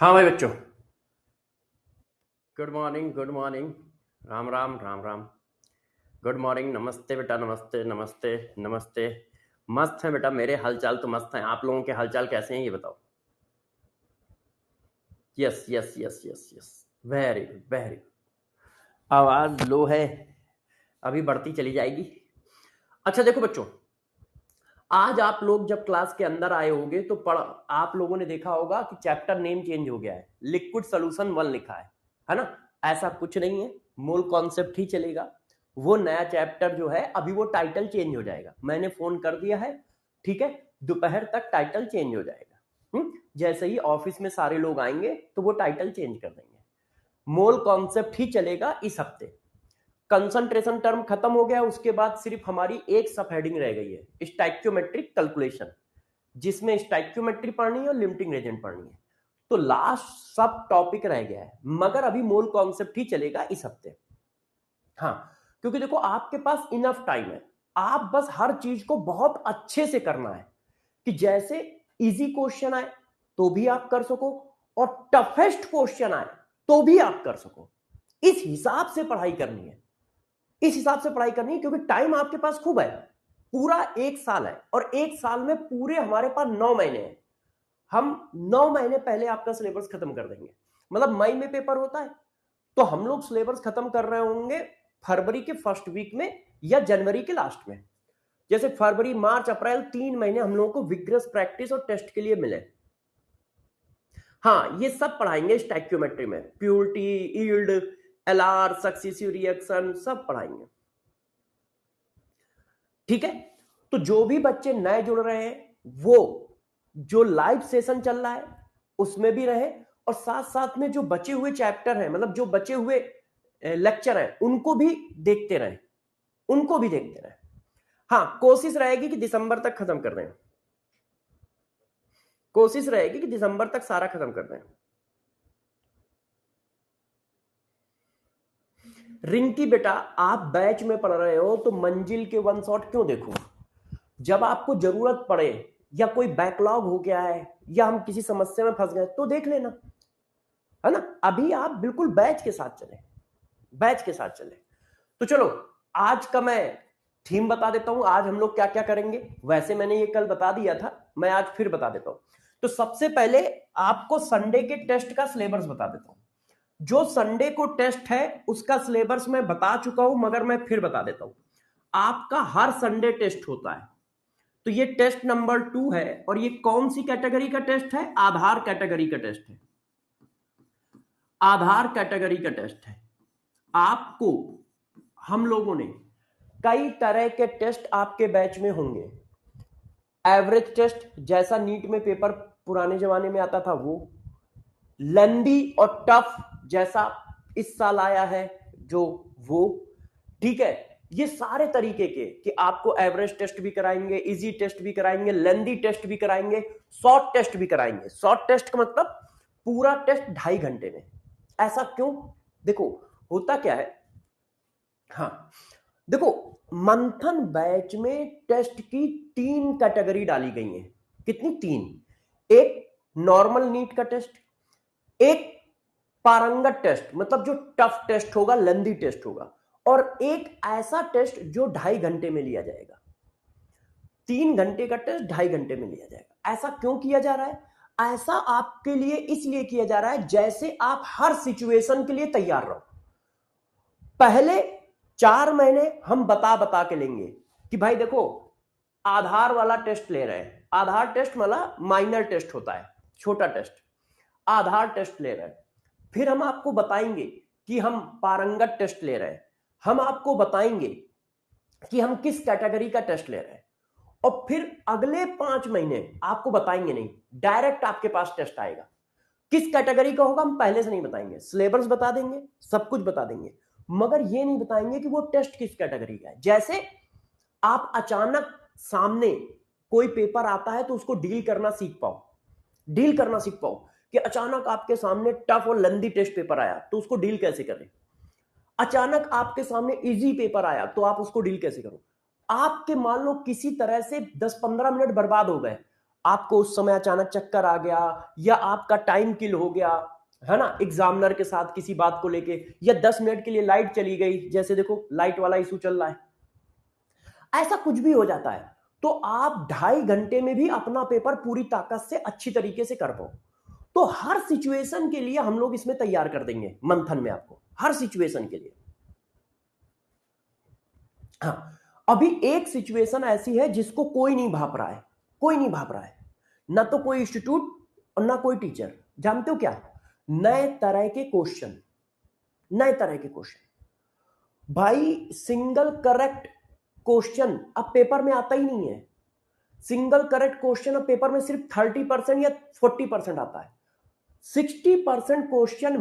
हाँ भाई बच्चों, good morning good morning. Ram Ram Ram Ram. Good morning, नमस्ते बेटा, नमस्ते नमस्ते नमस्ते। मस्त है बेटा, मेरे हालचाल तो मस्त हैं। आप लोगों के हालचाल कैसे हैं ये बताओ। Yes yes yes yes yes, very good very good. आवाज लो है, अभी बढ़ती चली जाएगी। अच्छा देखो बच्चों, आज आप लोग जब क्लास के अंदर आए होंगे तो आप लोगों ने देखा होगा कि चैप्टर नेम चेंज हो गया है, लिक्विड सोल्यूशन 1 लिखा है ना। ऐसा कुछ नहीं है, मूल कॉन्सेप्ट ही चलेगा। वो नया चैप्टर जो है अभी वो टाइटल चेंज हो जाएगा, मैंने फोन कर दिया है, ठीक है। दोपहर तक टाइटल चेंज हो जाएगा। जैसे ही ऑफिस में सारे लोग आएंगे तो वो टाइटल चेंज कर देंगे। मूल कॉन्सेप्ट ही चलेगा इस हफ्ते। कंसंट्रेशन टर्म खत्म हो गया, उसके बाद सिर्फ हमारी एक सब हेडिंग रह गई है, स्टैक्योमेट्रिक कैलकुलेशन, जिसमें स्टैक्योमेट्री पढ़नी है और लिमिटिंग रेजेंट पढ़नी है। तो लास्ट सब टॉपिक रह गया है, मगर अभी मूल कॉन्सेप्ट ही चलेगा इस हफ्ते। हाँ, क्योंकि देखो आपके पास इनफ टाइम है, आप बस हर चीज को बहुत अच्छे से करना है कि जैसे इजी क्वेश्चन आए तो भी आप कर सको और टफेस्ट क्वेश्चन आए तो भी आप कर सको। इस हिसाब से पढ़ाई करनी है, इस हिसाब से पढ़ाई करनी है, क्योंकि टाइम आपके पास खूब है। पूरा एक साल है और एक साल में पूरे हमारे पास 9 महीने हैं। हम 9 महीने पहले आपका सिलेबस खत्म कर देंगे। मतलब मई में पेपर होता है तो हम लोग सिलेबस खत्म कर रहे होंगे फरवरी के फर्स्ट वीक में या जनवरी के लास्ट में। जैसे फरवरी मार्च अप्रैल 3 महीने हम लोगों को विग्रस प्रैक्टिस और टेस्ट के लिए मिले। हाँ, ये सब पढ़ाएंगे स्टैक्योमेट्री में, purity, yield, LR, successive reaction सब पढ़ाएंगे, ठीक है। तो जो भी बच्चे नए जुड़ रहे हैं वो जो लाइव सेशन चल रहा है उसमें भी रहे, और साथ साथ में जो बचे हुए चैप्टर हैं, मतलब जो बचे हुए लेक्चर हैं उनको भी देखते रहे, उनको भी देखते रहे। हाँ, कोशिश रहेगी कि दिसंबर तक खत्म कर दें, कोशिश रहेगी कि दिसंबर तक सारा खत्म कर दें। रिंकी बेटा, आप बैच में पढ़ रहे हो तो मंजिल के वन शॉट क्यों देखो। जब आपको जरूरत पड़े या कोई बैकलॉग हो गया है या हम किसी समस्या में फंस गए तो देख लेना, है ना। अभी आप बिल्कुल बैच के साथ चले, बैच के साथ चले। तो चलो, आज का मैं थीम बता देता हूं, आज हम लोग क्या क्या करेंगे। वैसे मैंने ये कल बता दिया था, मैं आज फिर बता देता हूं। तो सबसे पहले आपको संडे के टेस्ट का सिलेबस बता देता हूं। जो संडे को टेस्ट है उसका सिलेबस मैं बता चुका हूं, मगर मैं फिर बता देता हूं। आपका हर संडे टेस्ट होता है, तो ये टेस्ट नंबर 2 है, और ये कौन सी कैटेगरी का टेस्ट है, आधार कैटेगरी का टेस्ट है, आधार कैटेगरी का टेस्ट है। आपको हम लोगों ने कई तरह के टेस्ट आपके बैच में होंगे। एवरेज टेस्ट जैसा नीट में पेपर पुराने जमाने में आता था वो, लेंदी और टफ जैसा इस साल आया है जो वो, ठीक है। ये सारे तरीके के कि आपको एवरेज टेस्ट भी कराएंगे, इजी टेस्ट भी कराएंगे, लेंदी टेस्ट भी कराएंगे, शॉर्ट टेस्ट भी कराएंगे। शॉर्ट टेस्ट का मतलब पूरा टेस्ट 2.5 घंटे में। ऐसा क्यों, देखो होता क्या है। हाँ देखो, मंथन बैच में टेस्ट की 3 कैटेगरी डाली गई है। कितनी, 3। एक नॉर्मल नीट का टेस्ट, एक पारंगत टेस्ट मतलब जो टफ टेस्ट होगा, लेंदी टेस्ट होगा, और एक ऐसा टेस्ट जो 2.5 घंटे में लिया जाएगा। 3 घंटे का टेस्ट 2.5 घंटे में लिया जाएगा। ऐसा क्यों किया जा रहा है, ऐसा आपके लिए इसलिए किया जा रहा है जैसे आप हर सिचुएशन के लिए तैयार रहो। पहले 4 महीने हम बता बता के लेंगे कि भाई देखो, आधार वाला टेस्ट ले रहे हैं, आधार टेस्ट मतलब माइनर टेस्ट होता है, छोटा टेस्ट, आधार टेस्ट ले रहे हैं। फिर हम आपको बताएंगे कि हम पारंगत टेस्ट ले रहे हैं, हम आपको बताएंगे कि हम किस कैटेगरी का टेस्ट ले रहे हैं, और फिर अगले 5 महीने आपको बताएंगे नहीं, डायरेक्ट आपके पास टेस्ट आएगा। किस कैटेगरी का होगा हम पहले से नहीं बताएंगे, सिलेबस बता देंगे, सब कुछ बता देंगे, मगर ये नहीं बताएंगे कि वो टेस्ट किस कैटेगरी का है। जैसे आप अचानक सामने कोई पेपर आता है तो उसको डील करना सीख पाओ, डील करना सीख पाओ कि अचानक आपके सामने टफ और लंदी टेस्ट पेपर आया तो उसको डील कैसे करें। अचानक आपके सामने इजी पेपर आया तो आप उसको डील कैसे करो। आपके मान लो किसी तरह से 10-15 मिनट बर्बाद हो गए, आपको उस समय अचानक चक्कर आ गया या आपका टाइम किल हो गया, है ना, एग्जामिनर के साथ किसी बात को लेके, या 10 मिनट के लिए लाइट चली गई, जैसे देखो लाइट वाला इशू चल रहा है, ऐसा कुछ भी हो जाता है, तो आप 2.5 घंटे में भी अपना पेपर पूरी ताकत से अच्छी तरीके से कर पाओ। तो हर सिचुएशन के लिए हम लोग इसमें तैयार कर देंगे मंथन में आपको, हर सिचुएशन के लिए। हाँ, अभी एक सिचुएशन ऐसी है जिसको कोई नहीं भाप रहा है, कोई नहीं भाप रहा है, ना तो कोई इंस्टीट्यूट और ना कोई टीचर। जानते हो क्या? नए तरह के क्वेश्चन, नए तरह के क्वेश्चन। भाई सिंगल करेक्ट क्वेश्चन अब पेपर में आता ही नहीं है। सिंगल करेक्ट क्वेश्चन अब पेपर में सिर्फ 30% या 40% आता है। 60% question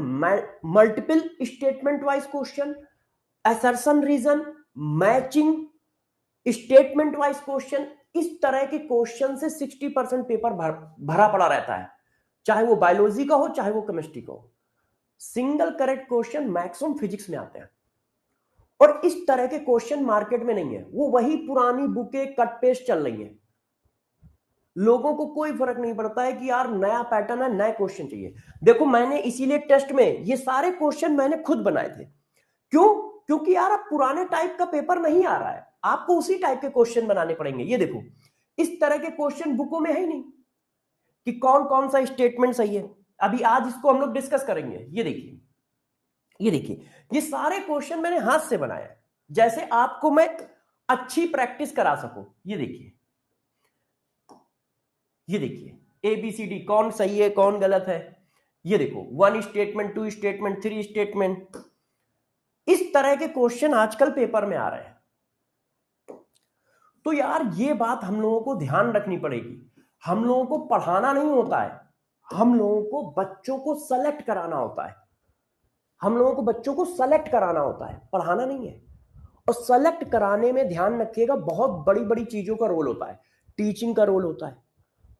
multiple statement wise question, assertion reason, matching, statement wise question, इस तरह के क्वेश्चन से 60% पेपर भरा पड़ा रहता है, चाहे वो बायोलॉजी का हो चाहे वो केमिस्ट्री का हो। Single correct question maximum physics में आते हैं, और इस तरह के क्वेश्चन मार्केट में नहीं है। वो वही पुरानी बुकें कट पेस्ट चल रही है, लोगों को कोई फर्क नहीं पड़ता है कि यार नया पैटर्न है, नए क्वेश्चन चाहिए। देखो मैंने इसीलिए टेस्ट में ये सारे क्वेश्चन मैंने खुद बनाए थे। क्यों? क्योंकि यार अब पुराने टाइप का पेपर नहीं आ रहा है, आपको उसी टाइप के क्वेश्चन बनाने पड़ेंगे। ये देखो इस तरह के क्वेश्चन बुकों में है ही नहीं कि कौन कौन सा स्टेटमेंट सही है। अभी आज इसको हम लोग डिस्कस करेंगे। ये देखिए, ये देखिए, ये सारे क्वेश्चन मैंने हाथ से बनाए हैं, जैसे आपको मैं अच्छी प्रैक्टिस करा सकूं। ये देखिए, ये देखिए ABCD कौन सही है कौन गलत है। ये देखो 1 स्टेटमेंट, 2 स्टेटमेंट, 3 स्टेटमेंट, इस तरह के क्वेश्चन आजकल पेपर में आ रहे हैं। तो यार ये बात हम लोगों को ध्यान रखनी पड़ेगी। हम लोगों को पढ़ाना नहीं होता है, हम लोगों को बच्चों को सेलेक्ट कराना होता है। हम लोगों को बच्चों को सेलेक्ट कराना होता है, पढ़ाना नहीं है। और सेलेक्ट कराने में ध्यान रखिएगा, बहुत बड़ी बड़ी चीजों का रोल होता है। टीचिंग का रोल होता है,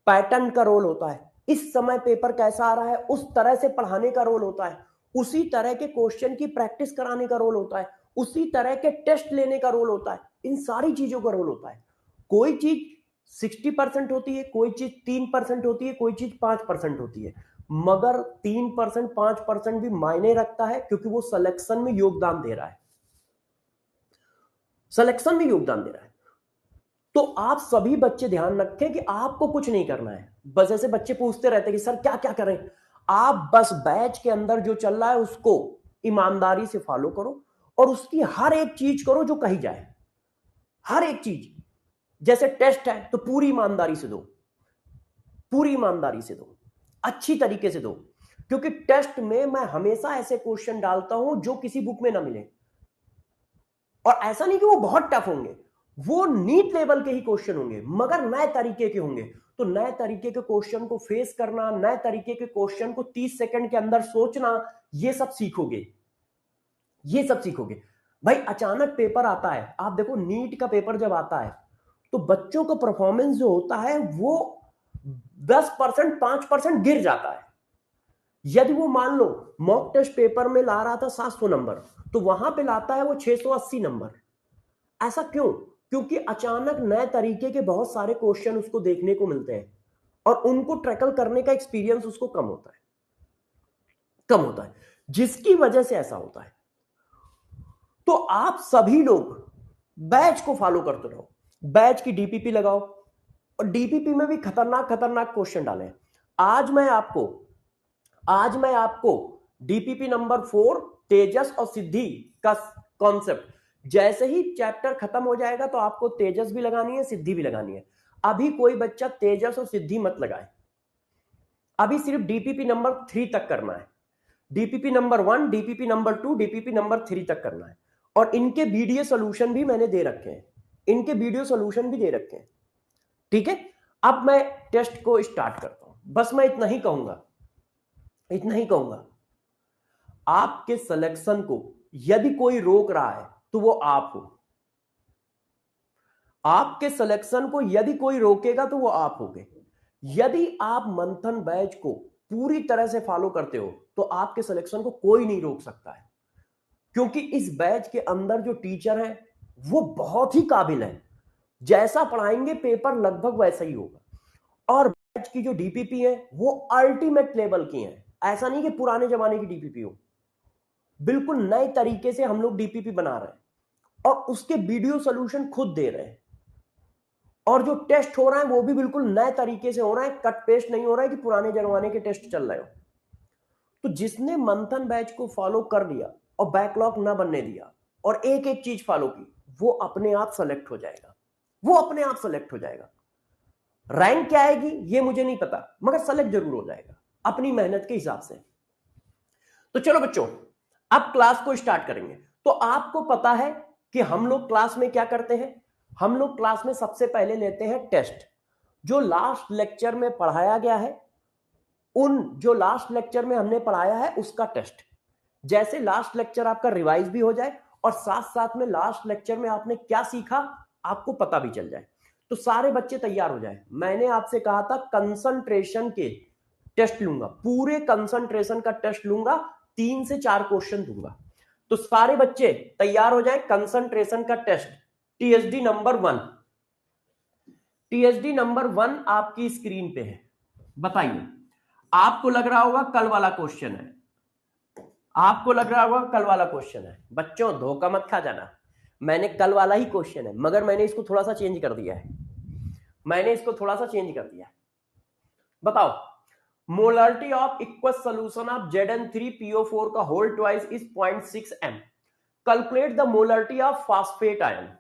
पैटर्न का रोल होता है, इस समय पेपर कैसा आ रहा है उस तरह से पढ़ाने का रोल होता है, उसी तरह के क्वेश्चन की प्रैक्टिस कराने का रोल होता है, उसी तरह के टेस्ट लेने का रोल होता है। इन सारी चीजों का रोल होता है। कोई चीज 60% होती है, कोई चीज 3% होती है, कोई चीज 5% होती है, मगर 3% 5% भी मायने रखता है, क्योंकि वो सिलेक्शन में योगदान दे रहा है, सिलेक्शन में योगदान दे रहा है। तो आप सभी बच्चे ध्यान रखें कि आपको कुछ नहीं करना है। बस ऐसे बच्चे पूछते रहते हैं कि सर क्या क्या करें। आप बस बैच के अंदर जो चल रहा है उसको ईमानदारी से फॉलो करो, और उसकी हर एक चीज करो जो कही जाए, हर एक चीज। जैसे टेस्ट है तो पूरी ईमानदारी से दो, पूरी ईमानदारी से दो, अच्छी तरीके से दो, क्योंकि टेस्ट में मैं हमेशा ऐसे क्वेश्चन डालता हूं जो किसी बुक में ना मिले। और ऐसा नहीं कि वो बहुत टफ होंगे, वो नीट लेवल के ही क्वेश्चन होंगे, मगर नए तरीके के होंगे। तो नए तरीके के क्वेश्चन को फेस करना, नए तरीके के क्वेश्चन को 30 सेकंड के अंदर सोचना, ये सब सीखोगे, ये सब सीखोगे। भाई अचानक पेपर आता है, आप देखो नीट का पेपर जब आता है तो बच्चों का परफॉर्मेंस जो होता है वो 10% 5% गिर जाता है। यदि वो मान लो मॉक टेस्ट पेपर में ला रहा था 700 नंबर, तो वहां पे लाता है वो 680 नंबर। ऐसा क्यों? क्योंकि अचानक नए तरीके के बहुत सारे क्वेश्चन उसको देखने को मिलते हैं, और उनको ट्रैकल करने का एक्सपीरियंस उसको कम होता है, कम होता है, जिसकी वजह से ऐसा होता है। तो आप सभी लोग बैच को फॉलो करते रहो, बैच की डीपीपी लगाओ, और डीपीपी में भी खतरनाक खतरनाक क्वेश्चन डालें। आज मैं आपको डीपीपी नंबर 4 तेजस और सिद्धि का कॉन्सेप्ट, जैसे ही चैप्टर खत्म हो जाएगा तो आपको तेजस भी लगानी है, सिद्धि भी लगानी है। अभी कोई बच्चा तेजस और सिद्धि मत लगाए, अभी सिर्फ डीपीपी नंबर 3 तक करना है। DPP number 1, DPP number 2, DPP number 3 तक करना है। और इनके वीडियो सॉल्यूशन भी मैंने दे रखे हैं, इनके वीडियो सॉल्यूशन भी दे रखे हैं। ठीक है, अब मैं टेस्ट को स्टार्ट करता हूं। बस मैं इतना ही कहूंगा, इतना ही कहूंगा, आपके सिलेक्शन को यदि कोई रोक रहा है तो वो आप हो। आपके सिलेक्शन को यदि कोई रोकेगा तो वो आप होगे। यदि आप मंथन बैच को पूरी तरह से फॉलो करते हो तो आपके सिलेक्शन को कोई नहीं रोक सकता है, क्योंकि इस बैच के अंदर जो टीचर है वो बहुत ही काबिल है। जैसा पढ़ाएंगे पेपर लगभग वैसा ही होगा। और बैच की जो डीपीपी है वो अल्टीमेट लेवल की है। ऐसा नहीं कि पुराने जमाने की डीपीपी हो, बिल्कुल नए तरीके से हम लोग डीपीपी बना रहे हैं और उसके वीडियो सोल्यूशन खुद दे रहे हैं। और जो टेस्ट हो रहा है वो भी बिल्कुल नए तरीके से हो रहा है, कट पेस्ट नहीं हो रहा है कि पुराने जमाने के टेस्ट चल रहे हो। तो जिसने मंथन बैच को फॉलो कर लिया और बैकलॉग ना बनने दिया और एक एक चीज फॉलो की, वो अपने आप सेलेक्ट हो जाएगा, वो अपने आप सेलेक्ट हो जाएगा। रैंक क्या आएगी ये मुझे नहीं पता, मगर सेलेक्ट जरूर हो जाएगा अपनी मेहनत के हिसाब से। तो चलो बच्चों, अब क्लास को स्टार्ट करेंगे। तो आपको पता है कि हम लोग क्लास में क्या करते हैं। हम लोग क्लास में सबसे पहले लेते हैं टेस्ट, जो लास्ट लेक्चर में पढ़ाया गया है, जो लास्ट लेक्चर में हमने पढ़ाया है उसका टेस्ट। जैसे लास्ट लेक्चर आपका रिवाइज भी हो जाए और साथ साथ में लास्ट लेक्चर में आपने क्या सीखा आपको पता भी चल जाए। तो सारे बच्चे तैयार हो जाए। मैंने आपसे कहा था कंसंट्रेशन के टेस्ट लूंगा, पूरे कंसंट्रेशन का टेस्ट लूंगा, 3 से 4 क्वेश्चन दूंगा। तो सारे बच्चे तैयार हो जाए। कंसंट्रेशन का test TSD number 1, TSD number 1 आपकी स्क्रीन पे है। बताइए, आपको लग रहा होगा कल वाला क्वेश्चन है, आपको लग रहा होगा कल वाला क्वेश्चन है। बच्चों धोखा मत खा जाना, मैंने कल वाला ही क्वेश्चन है, मगर मैंने इसको थोड़ा सा चेंज कर दिया है, मैंने इसको थोड़ा सा चेंज कर दिया है। बताओ, molarity of aqueous solution of Zn3PO4 का whole twice is 0.6 m। Calculate the molarity of phosphate ion.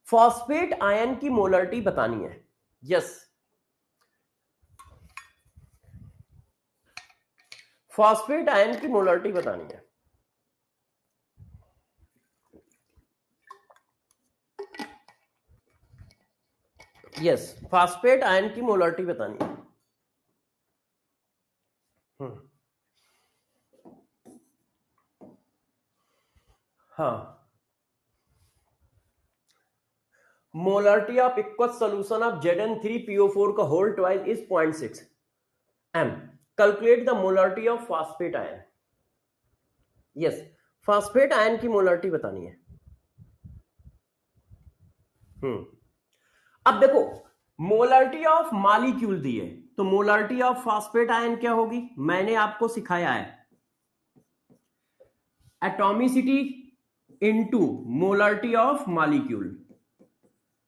Phosphate ion की मोलारिटी बतानी है। यस, फॉस्फेट आयन की मोलारिटी बतानी है। यस, फॉस्फेट आयन की मोलारिटी बतानी है। हाँ, molarity of aqueous solution of Zn3PO4 का whole twice is 0.6 m। Calculate the molarity of phosphate ion. Yes, phosphate ion की मोलारिटी बतानी है। अब देखो, मोलारिटी ऑफ मॉलिक्यूल दी है, तो मोलारिटी ऑफ फॉस्फेट आयन क्या होगी, मैंने आपको सिखाया है, atomicity into molarity of molecule,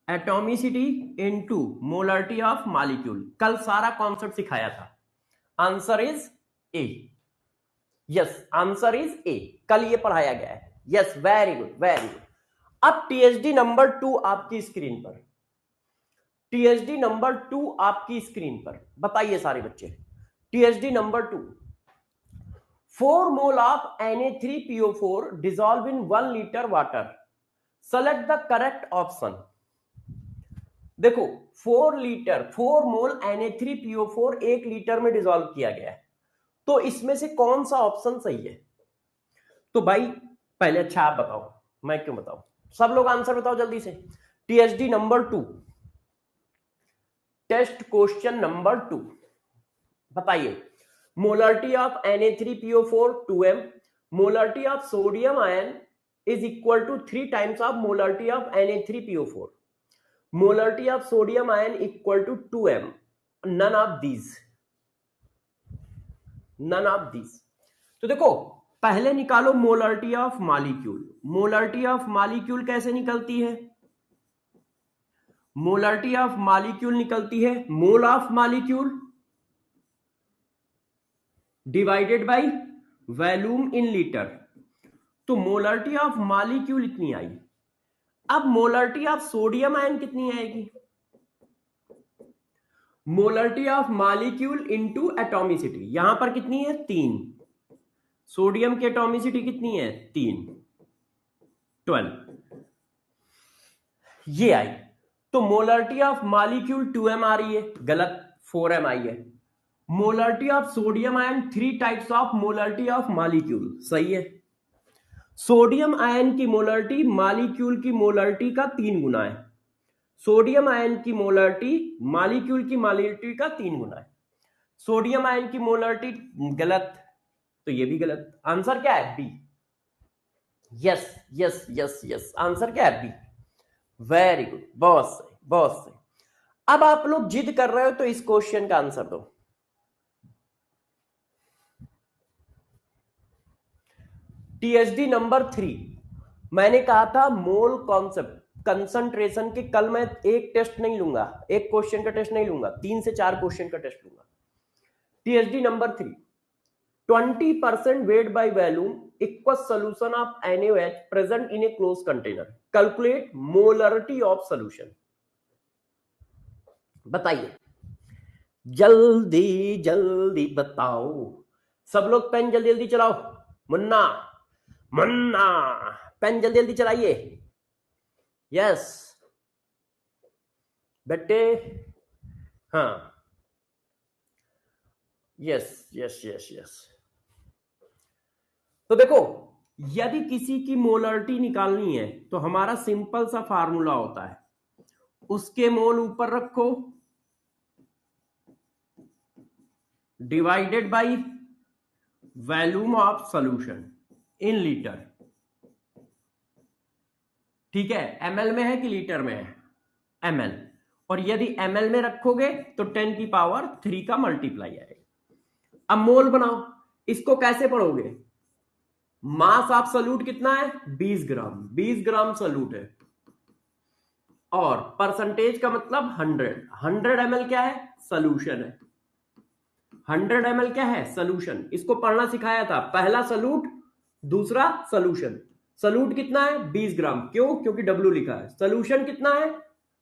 atomicity into molarity of molecule. कल सारा कॉन्सेप्ट सिखाया था। Answer is a. Yes, answer is a, कल ये पढ़ाया गया है। Yes, very good very good. अब टीएसडी नंबर 2 आपकी स्क्रीन पर, टीएसडी नंबर 2 आपकी स्क्रीन पर। बताइए सारे बच्चे, TSD number 2, 4 mole of Na3PO4 dissolve in 1 liter water, select the correct option। देखो, 4 मोल Na3PO4 1 लीटर में डिसॉल्व किया गया है, तो इसमें से कौन सा ऑप्शन सही है। तो भाई पहले अच्छा आप बताओ, मैं क्यों बताऊं, सब लोग आंसर बताओ जल्दी से। TSD number 2, test question number 2, बताइए, molarity of Na3PO4 2m, molarity of sodium ion is equal to 3 times of molarity of Na3PO4, molarity of sodium ion equal to 2m, none of these, none of these. तो देखो, पहले निकालो molarity of molecule. Molarity of molecule कैसे निकलती है, molarity of molecule निकलती है mole of molecule divided by volume in litre. तो मोलारिटी ऑफ मॉलिक्यूल इतनी आई। अब मोलारिटी ऑफ सोडियम आयन कितनी आएगी, molarity of molecule into atomicity, यहां पर कितनी है 3, सोडियम की एटॉमिसिटी कितनी है 3, 12, ये आई। तो मोलारिटी ऑफ मॉलिक्यूल 2m आ रही है, गलत, 4m आई है। Molarity of sodium ion 3 types of molarity of molecule, सही है। सोडियम आयन की मोलारिटी मॉलिक्यूल की मोलारिटी का 3 गुना है, सोडियम आयन की मोलारिटी मॉलिक्यूल की मोलारिटी का 3 गुना है। सोडियम आयन की मोलारिटी गलत, तो ये भी गलत। आंसर क्या है B. Yes yes yes yes, answer क्या है बी। वेरी गुड, बहुत सही बहुत सही। अब आप लोग जिद कर रहे हो तो इस क्वेश्चन का आंसर दो। टीएचडी नंबर 3, मैंने कहा था मोल कॉन्सेप्ट कंसंट्रेशन के, कल मैं एक टेस्ट नहीं लूंगा, एक क्वेश्चन का टेस्ट नहीं लूंगा, 3 से 4 क्वेश्चन का टेस्ट लूंगा। THD number 3, 20% weight by volume equals solution of NaOH present in a closed container. Calculate molarity of solution. बताइए, जल्दी जल्दी बताओ सब लोग, पेन जल्दी जल्दी चलाओ। मुन्ना मुन्ना पेन जल्दी जल्दी चलाइए। यस बेटे, हाँ, यस यस यस यस। तो देखो, यदि किसी की मोलरिटी निकालनी है तो हमारा सिंपल सा फार्मूला होता है, उसके मोल ऊपर रखो divided by volume of solution in litre. ठीक है, एमएल में है कि लीटर में है? एमएल। और यदि एमएल में रखोगे तो 10 की पावर 3 का मल्टीप्लाई आएगा। अब मोल बनाओ, इसको कैसे पढ़ोगे? मास ऑफ सॉल्यूट कितना है? 20 ग्राम, 20 ग्राम सॉल्यूट है, और परसेंटेज का मतलब 100, 100 ml क्या है? सॉल्यूशन है। 100 ml क्या है? सॉल्यूशन। इसको पढ़ना सिखाया था, पहला सॉल्यूट, दूसरा सॉल्यूशन। सॉल्यूट कितना है? 20 ग्राम, क्यों? क्योंकि W लिखा है। सॉल्यूशन कितना है?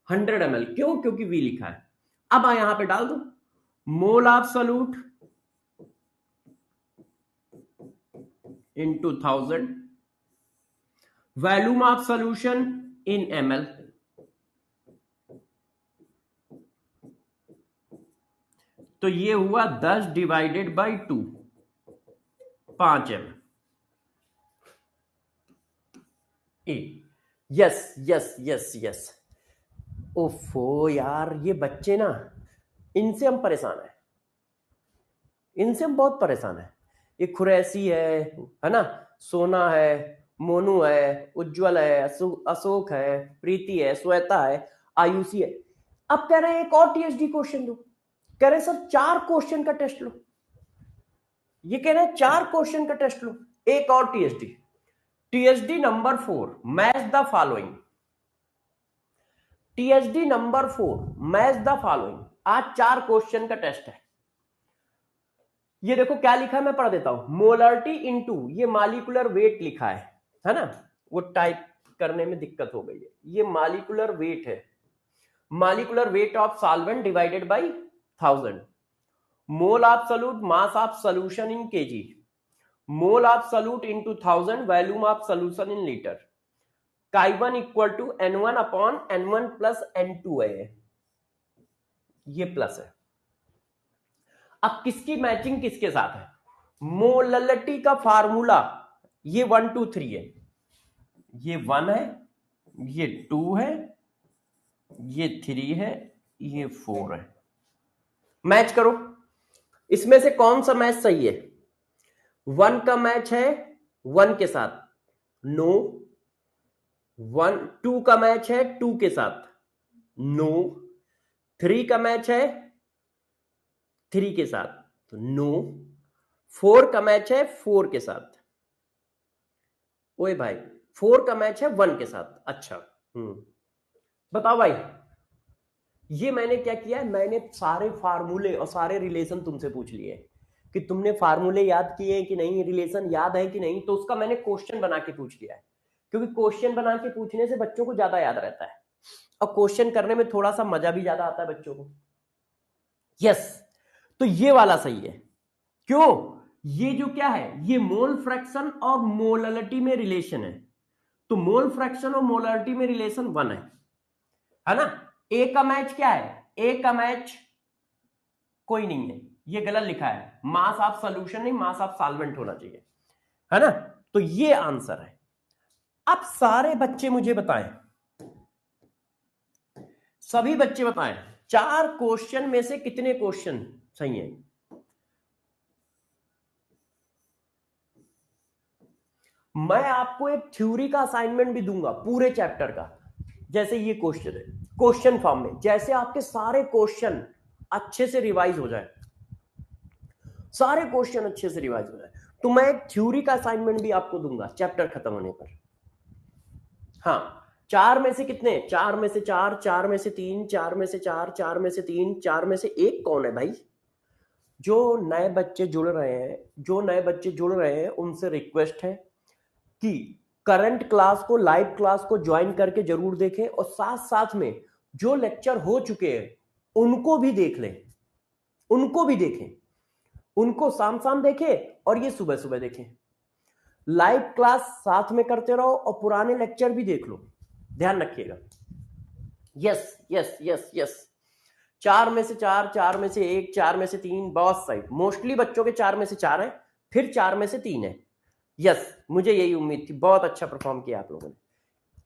100 ml, क्यों? क्योंकि V लिखा है। अब यहां पे डाल दो मोल of solute into 1000, volume of solution in ml। तो ये हुआ 10 divided by 2, 5 ml। Yes yes yes yes. ओफो यार, ये बच्चे ना, इनसे हम परेशान हैं, इनसे हम बहुत परेशान हैं। ये खुरैसी है ना, सोना है, मोनू है, उज्जवल है, अशोक है, प्रीति है, श्वेता है, आयुषी है। अब कह रहे हैं एक और टीएचडी क्वेश्चन दो, कह रहे हैं सर 4 क्वेश्चन का टेस्ट लो। ये कह रहे हैं 4 क्वेश्चन का टेस्ट लो, एक और THD. THD number 4, match the following. THD number 4, match the following. आज 4 क्वेश्चन का टेस्ट है। ये देखो क्या लिखा है, मैं पढ़ देता हूं। मोलरिटी इनटू, ये मॉलिक्यूलर वेट लिखा है ना, वो टाइप करने में दिक्कत हो गई है। ये मॉलिक्यूलर वेट है, molecular weight of solvent divided by 1000। Mole of solute, mass of solution in KG, mole of solute into 1000, volume of solution in litre. Chi1 equal to N1 upon N1 plus N2 है, ये plus है। अब किसकी matching किसके साथ है? Molarity का formula, ये 1 2 3 है, ये 1 है, ये 2 है, ये 3 है, ये 4 है। मैच करो, इसमें से कौन सा मैच सही है? 1 का मैच है 1 के साथ, नो। 2 का मैच है 2 के साथ, नो। 3 का मैच है 3 के साथ, तो नो। 4 का मैच है 4 के साथ, ओए भाई 4 का मैच है 1 के साथ। अच्छा, बताओ भाई, ये मैंने क्या किया है? मैंने सारे फार्मूले और सारे रिलेशन तुमसे पूछ लिए कि तुमने फार्मूले याद किए कि नहीं, रिलेशन याद है कि नहीं। तो उसका मैंने क्वेश्चन बना के पूछ लिया है, क्योंकि क्वेश्चन बना के पूछने से बच्चों को ज्यादा याद रहता है, और क्वेश्चन करने में थोड़ा सा मजा भी ज्यादा आता है बच्चों को। यस, तो ये वाला सही है। क्यों? ये जो क्या है, ये मोल फ्रैक्शन और मोलरिटी में रिलेशन है। तो मोल फ्रैक्शन और मोलरिटी में रिलेशन 1 है ना। ए का मैच क्या है? ए का मैच कोई नहीं है, ये गलत लिखा है, मास ऑफ सॉल्यूशन नहीं, मास ऑफ सॉल्वेंट होना चाहिए, है ना। तो ये आंसर है। अब सारे बच्चे मुझे बताएं, सभी बच्चे बताएं, 4 क्वेश्चन में से कितने क्वेश्चन सही हैं? मैं आपको एक थ्योरी का असाइनमेंट भी दूंगा पूरे चैप्टर का, जैसे ये क्वेश्चन है। क्वेश्चन फॉर्म में, जैसे आपके सारे क्वेश्चन अच्छे से रिवाइज हो जाए, सारे क्वेश्चन अच्छे से रिवाइज हो जाए, तो मैं एक थ्योरी का असाइनमेंट भी आपको दूंगा चैप्टर खत्म होने पर। हाँ, 4 में से कितने, 4 में से 4, 4 में से 3, 4 में से 4, 4 में से 3, 4 में से 1 कौन है भाई? जो नए बच्चे जुड़ रहे हैं, जो नए बच्चे जुड़ रहे हैं उनसे रिक्वेस्ट है कि करंट क्लास को, लाइव क्लास को ज्वाइन करके जरूर देखें, और साथ साथ में जो लेक्चर हो चुके हैं उनको भी देख लें, उनको भी देखें, उनको शाम शाम देखें और ये सुबह सुबह देखें। लाइव क्लास साथ में करते रहो और पुराने लेक्चर भी देख लो, ध्यान रखिएगा। यस यस यस यस, 4 में से 4, 4 में से 1, 4 में से 3, बहुत सही। मोस्टली बच्चों के 4 में से 4 है, फिर 4 में से 3 है। यस, मुझे यही उम्मीद थी, बहुत अच्छा परफॉर्म किया आप लोगों ने।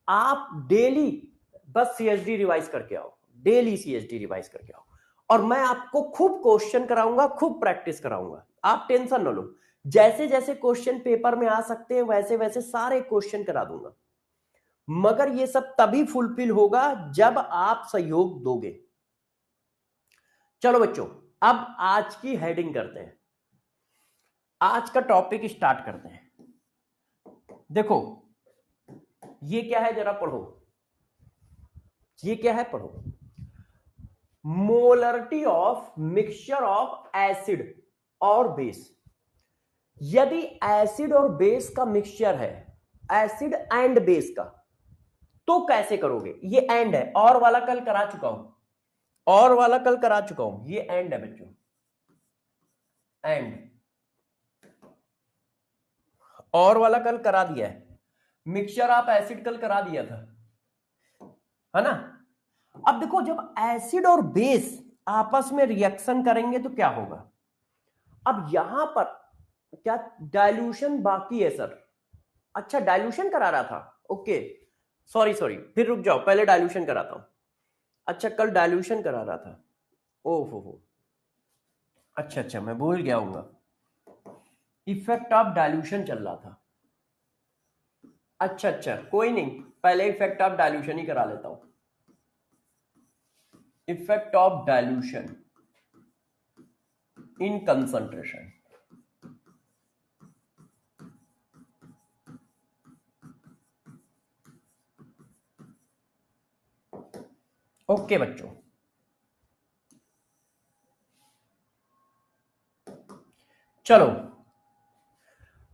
आप डेली बस सीएचडी रिवाइज करके आओ, डेली सीएचडी रिवाइज करके आओ, और मैं आपको खूब क्वेश्चन कराऊंगा, खूब प्रैक्टिस कराऊंगा, आप टेंशन न लो। जैसे जैसे क्वेश्चन पेपर में आ सकते हैं वैसे वैसे सारे क्वेश्चन करा दूंगा, मगर ये सब तभी फुलफिल होगा जब आप सहयोग दोगे। चलो बच्चों, अब आज की हेडिंग करते हैं, आज का टॉपिक स्टार्ट करते हैं। देखो ये क्या है, जरा पढ़ो, ये क्या है, पढ़ो। Molarity of mixture of acid और बेस। यदि एसिड और बेस का मिक्सचर है, एसिड एंड बेस का, तो कैसे करोगे? ये एंड है, और वाला कल करा चुका हूं, और वाला कल करा चुका हूं, ये एंड है बच्चों, एंड, और वाला कल करा दिया है। मिक्सचर ऑफ एसिड कल करा दिया था, है ना? अब देखो, जब एसिड और बेस आपस में रिएक्शन करेंगे तो क्या होगा? अब यहां पर क्या डाइल्यूशन बाकी है सर? अच्छा, डाइल्यूशन करा रहा था, ओके, सॉरी सॉरी, फिर रुक जाओ, पहले डाइल्यूशन कराता हूं। अच्छा, कल डाइल्यूशन करा रहा था, ओहो, अच्छा अच्छा, मैं भूल गया हूँ, इफेक्ट ऑफ डाइल्यूशन चल रहा था। अच्छा अच्छा, कोई नहीं, पहले इफेक्ट ऑफ डाइल्यूशन ही करा लेता हूं। Effect of dilution in concentration. Okay बच्चों, चलो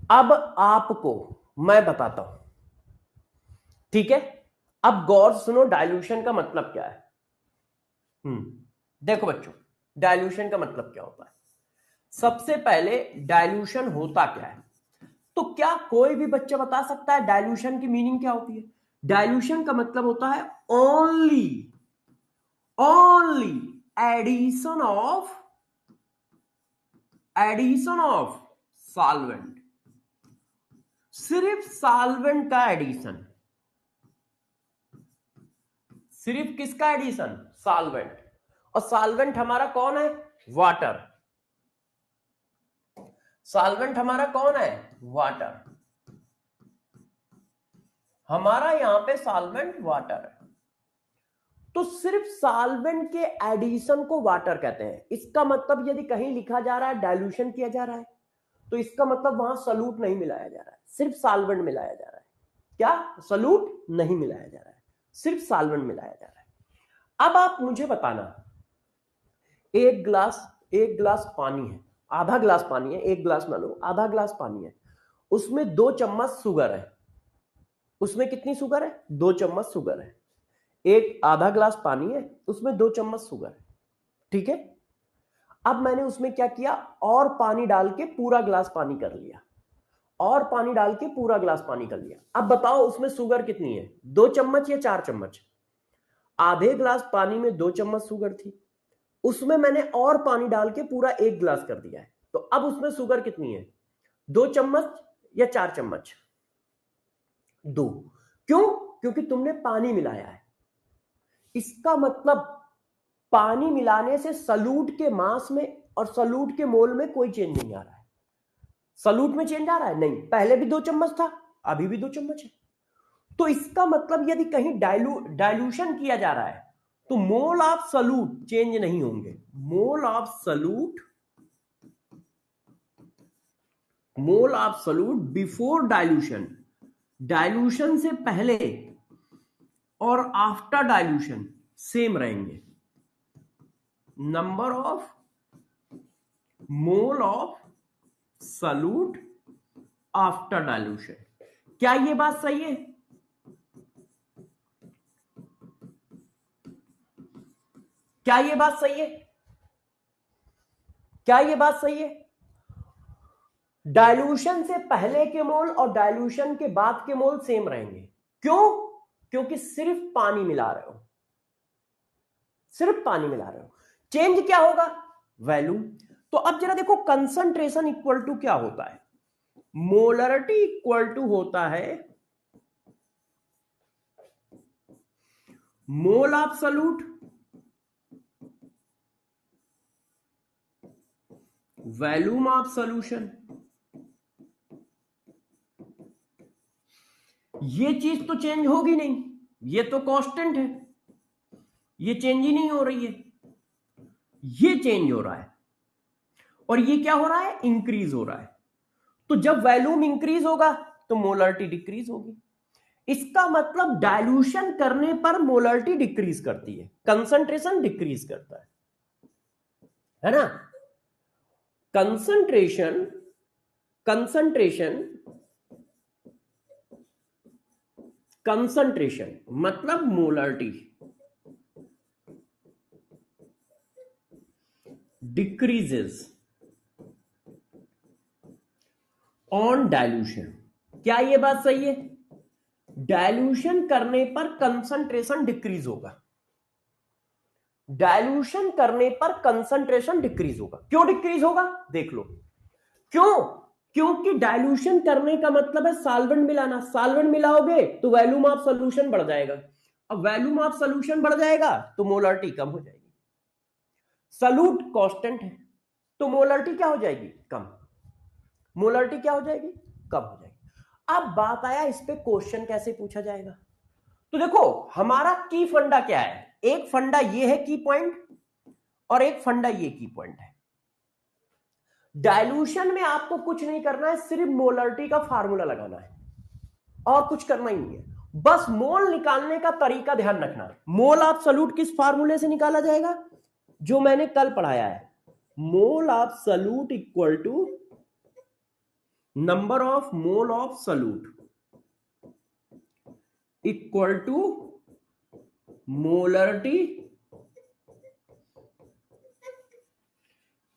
अब आपको मैं बताता हूं, ठीक है? अब गौर सुनो, डाइल्यूशन का मतलब क्या है। देखो बच्चों, डाइल्यूशन का मतलब क्या होता है? सबसे पहले डाइल्यूशन होता क्या है? तो क्या कोई भी बच्चा बता सकता है डाइल्यूशन की मीनिंग क्या होती है? डाइल्यूशन का मतलब होता है ओनली एडिशन ऑफ सॉल्वेंट, सिर्फ सॉल्वेंट का एडिशन, सिर्फ किसका एडिशन? सॉल्वेंट। और सॉल्वेंट हमारा कौन है? वाटर। सॉल्वेंट हमारा कौन है? वाटर। हमारा यहां पे सॉल्वेंट वाटर है, तो सिर्फ सॉल्वेंट के एडिशन को वाटर कहते हैं। इसका मतलब यदि कहीं लिखा जा रहा है डाइल्यूशन किया जा रहा है, तो इसका मतलब वहां सॉल्यूट नहीं मिलाया जा रहा है, सिर्फ सॉल्वेंट मिलाया जा रहा है। क्या? सॉल्यूट नहीं मिलाया जा रहा है, सिर्फ सॉल्वेंट मिलाया जा रहा है। अब आप मुझे बताना, एक गिलास पानी है, आधा गिलास पानी है, एक गिलास ना लो, आधा गिलास पानी है, उसमें 2 चम्मच शुगर है। उसमें कितनी शुगर है? 2 चम्मच शुगर है। एक आधा गिलास पानी है, उसमें 2 चम्मच शुगर है, ठीक है? अब मैंने उसमें क्या किया, और पानी डाल के पूरा गिलास पानी कर लिया, और पानी डाल के पूरा गिलास पानी कर लिया। अब बताओ उसमें शुगर कितनी है? 2 चम्मच या 4 चम्मच? आधे गिलास पानी में 2 चम्मच शुगर थी, उसमें मैंने और पानी डाल के पूरा 1 गिलास कर दिया है, तो अब उसमें शुगर कितनी है? 2 चम्मच या 4 चम्मच? 2। क्यों? क्योंकि तुमने पानी मिलाया है। इसका मतलब पानी मिलाने से सॉल्यूट के मास में और सॉल्यूट के मोल में कोई चेंज नहीं आ रहा है। सॉल्यूट में चेंज आ रहा है? नहीं, पहले भी 2 चम्मच था, अभी भी 2 चम्मच है। तो इसका मतलब यदि कहीं डाइल्यूशन किया जा रहा है तो मोल ऑफ सॉल्यूट चेंज नहीं होंगे। मोल of solute before dilution, dilution से पहले और आफ्टर डाइल्यूशन सेम रहेंगे। Number of mole of solute after dilution. क्या ये बात सही है? क्या ये बात सही है? क्या ये बात सही है? डाइल्यूशन से पहले के मोल और डाइल्यूशन के बाद के मोल सेम रहेंगे। क्यों? क्योंकि सिर्फ पानी मिला रहे हो, सिर्फ पानी मिला रहे हो। चेंज क्या होगा? वैल्यूम। तो अब जरा देखो, कंसंट्रेशन इक्वल टू क्या होता है? मोलरिटी इक्वल टू होता है mole of solute volume of solution. ये चीज तो चेंज होगी नहीं, ये तो कांस्टेंट है, ये चेंज ही नहीं हो रही है, ये चेंज हो रहा है। और ये क्या हो रहा है? इंक्रीज हो रहा है। तो जब वॉल्यूम इंक्रीज होगा तो मोलरिटी डिक्रीज होगी। इसका मतलब डाइल्यूशन करने पर मोलरिटी डिक्रीज करती है, कंसंट्रेशन डिक्रीज करता है ना? कंसंट्रेशन मतलब मोलरिटी डिक्रीजेस ऑन डाइल्यूशन। क्या ये बात सही है? डाइल्यूशन करने पर कंसंट्रेशन डिक्रीज होगा, डाइल्यूशन करने पर कंसंट्रेशन डिक्रीज होगा। क्यों डिक्रीज होगा? देख लो क्यों। क्योंकि डाइल्यूशन करने का मतलब है सॉल्वेंट मिलाना, सॉल्वेंट मिलाओगे तो वॉल्यूम ऑफ सॉल्यूशन बढ़ जाएगा। अब वॉल्यूम ऑफ सॉल्यूशन बढ़ जाएगा तो मोलरिटी कम हो जाएगी। सॉल्यूट कांस्टेंट है तो मोलरिटी क्या हो जाएगी? कम। मोलरिटी क्या हो जाएगी? कम हो जाएगी। अब बात आया इस पे क्वेश्चन कैसे पूछा जाएगा। तो देखो, हमारा की फंडा क्या है? एक फंडा ये है की पॉइंट, और एक फंडा ये की पॉइंट है। डाइल्यूशन में आपको कुछ नहीं करना है, सिर्फ मोलरिटी का फार्मूला लगाना है और कुछ करना ही नहीं है। बस मोल निकालने का तरीका ध्यान रखना है। मोल ऑफ सॉल्यूट किस फार्मूले से निकाला जाएगा? जो मैंने कल पढ़ाया है, mole of solute equal to number of mole of solute equal to molarity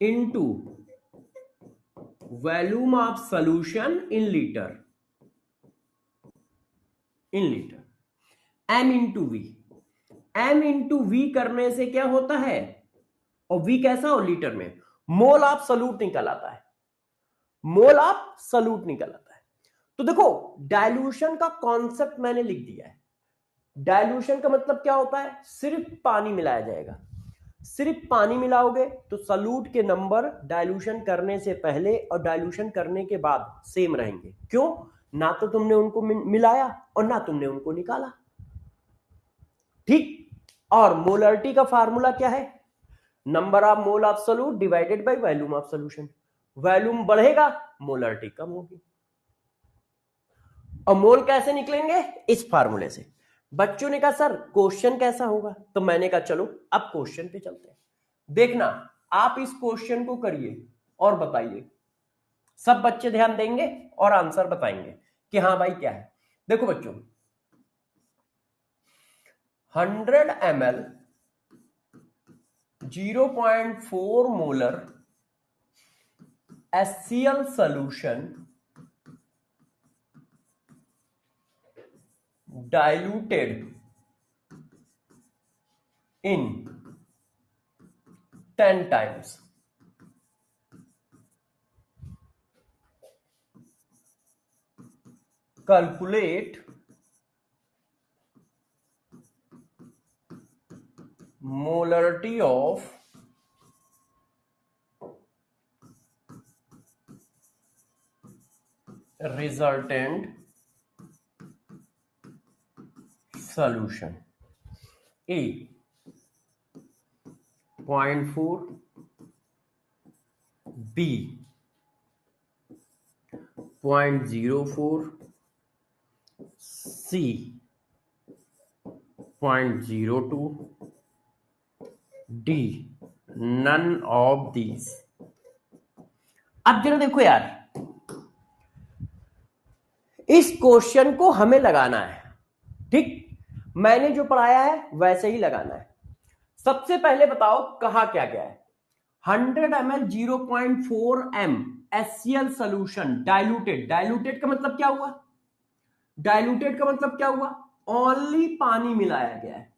into volume of solution in litre, M into V. M into V करने से क्या होता है? और वी कैसा हो? लीटर में। मोल ऑफ सॉल्यूट निकल आता है, मोल ऑफ सॉल्यूट निकल आता है। तो देखो, डाइल्यूशन का कॉन्सेप्ट मैंने लिख दिया है। डाइल्यूशन का मतलब क्या होता है? सिर्फ पानी मिलाया जाएगा। सिर्फ पानी मिलाओगे तो सॉल्यूट के नंबर डाइल्यूशन करने से पहले और डाइल्यूशन करने के बाद सेम रहेंगे। क्यों? ना तो तुमने उनको मिलाया और ना तुमने उनको निकाला। ठीक। और मोलरिटी का फार्मूला क्या है? Number of mole of solute divided by volume of solution. Volume बढ़ेगा, मोलरिटी कम होगी। और मोल कैसे निकलेंगे? इस फार्मूले से। बच्चों ने कहा सर क्वेश्चन कैसा होगा? तो मैंने कहा चलो अब क्वेश्चन पे चलते हैं। देखना, आप इस क्वेश्चन को करिए और बताइए। सब बच्चे ध्यान देंगे और आंसर बताएंगे कि हाँ भाई क्या है। देखो बच्चों, 100 ml 0.4 molar HCl solution diluted in 10 times. Calculate molarity of resultant solution. A. 0.4, B 0.04, C 0.02, D none of these। अब जरा देखो यार, इस क्वेश्चन को हमें लगाना है, ठीक, मैंने जो पढ़ाया है वैसे ही लगाना है। सबसे पहले बताओ कहा क्या क्या है। 100 ml 0.4 m HCl solution diluted. Diluted का मतलब क्या हुआ? डाइल्यूटेड का मतलब क्या हुआ? ओनली पानी मिलाया गया है,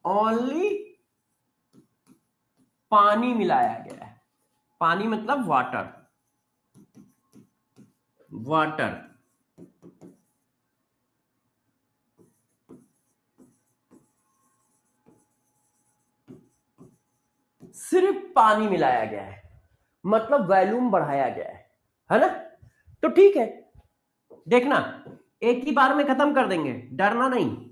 ओनली पानी मिलाया गया है। पानी मतलब वाटर, वाटर। सिर्फ पानी मिलाया गया है, मतलब वॉल्यूम बढ़ाया गया है ना? तो ठीक है, देखना एक ही बार में खत्म कर देंगे, डरना नहीं।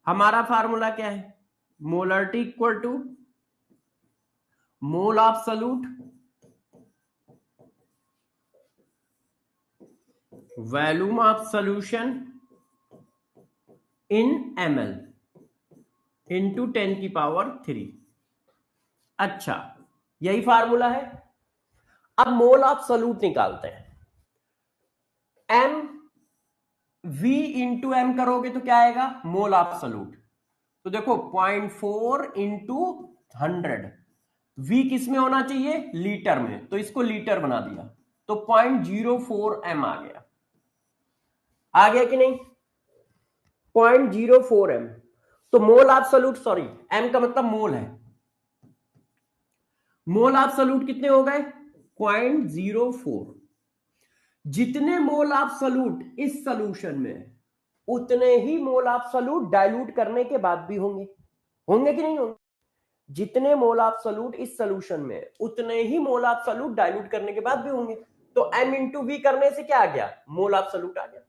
हमारा फार्मूला क्या है? Molarity equal to mole of solute volume of solution in ml into 10⁻3। अच्छा, यही फार्मूला है। अब मोल ऑफ सॉल्यूट निकालते हैं। m v इंटू एम करोगे तो क्या आएगा? मोल ऑफ सॉल्यूट। तो देखो 0.4 इंटू 100, v किस में होना चाहिए? लीटर में, तो इसको लीटर बना दिया, तो 0.04 m आ गया। आ गया कि नहीं? 0.04 m। तो मोल ऑफ सॉल्यूट, सॉरी m का मतलब मोल है, मोल ऑफ सॉल्यूट कितने हो गए? 0.04। जितने मोल ऑफ सॉल्यूट इस सॉल्यूशन में, उतने ही मोल ऑफ सॉल्यूट डाइल्यूट करने के बाद भी होंगे। होंगे कि नहीं होंगे? जितने मोल ऑफ सॉल्यूट इस सॉल्यूशन में, उतने ही मोल ऑफ सॉल्यूट डाइल्यूट करने के बाद भी होंगे। तो m इंटू वी करने से क्या आ गया? मोल ऑफ सॉल्यूट आ गया।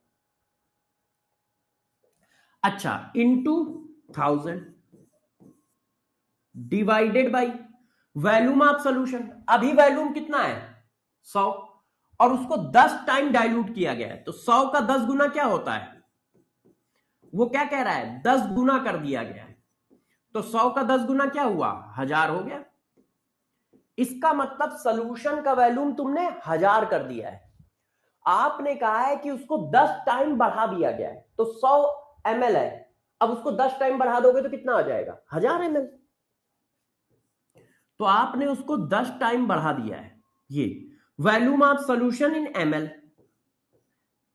अच्छा, into 1000 divided by volume of solution. अभी वॉल्यूम कितना है? 100, और उसको 10 टाइम डाइल्यूट किया गया है, तो 100 का 10 गुना क्या होता है? वो क्या कह रहा है? 10 गुना कर दिया गया है, तो 100 का 10 गुना क्या हुआ? 1000 हो गया। इसका मतलब सॉल्यूशन का वॉल्यूम तुमने 1000 कर दिया है। आपने कहा है कि उसको 10 टाइम बढ़ा दिया गया है, तो 100 ml है, अब उसको 10 टाइम बढ़ा दोगे तो कितना आ जाएगा? 1000 ml। तो आपने उसको 10 टाइम बढ़ा दिया है। ये volume of solution in ml,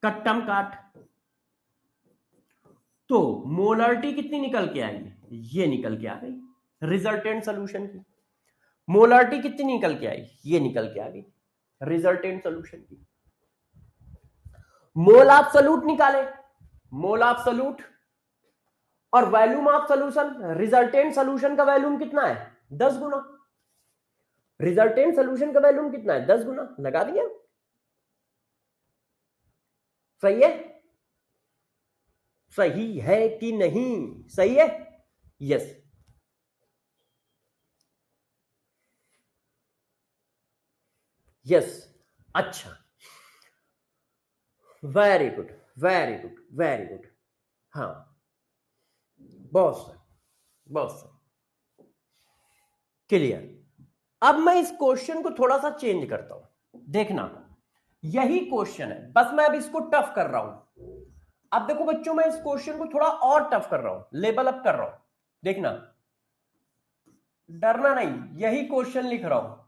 कट्टम काट, तो मोलरिटी कितनी निकल के आएगी? ये निकल के आ गई रिजल्टेंट सॉल्यूशन की। मोलरिटी कितनी निकल के आई? ये निकल के आ गई रिजल्टेंट सॉल्यूशन की। मोल ऑफ सॉल्यूट निकाले, मोल ऑफ सॉल्यूट और volume of solution. Resultant solution का वॉल्यूम कितना है? 10 गुना। रिजल्टेंट सॉल्यूशन का वॉल्यूम कितना है? 10 गुना। लगा दिया? सही है? सही है कि नहीं? सही है? यस। यस। अच्छा, very good, very good, very good. हाँ, बहुत सही, बहुत सही, क्लियर। अब मैं इस क्वेश्चन को थोड़ा सा चेंज करता हूं, देखना। यही क्वेश्चन है, बस मैं अब इसको टफ कर रहा हूं। अब देखो बच्चों, मैं इस क्वेश्चन को थोड़ा और टफ कर रहा हूं, लेवल अप कर रहा हूं। देखना, डरना नहीं, यही क्वेश्चन लिख रहा हूं।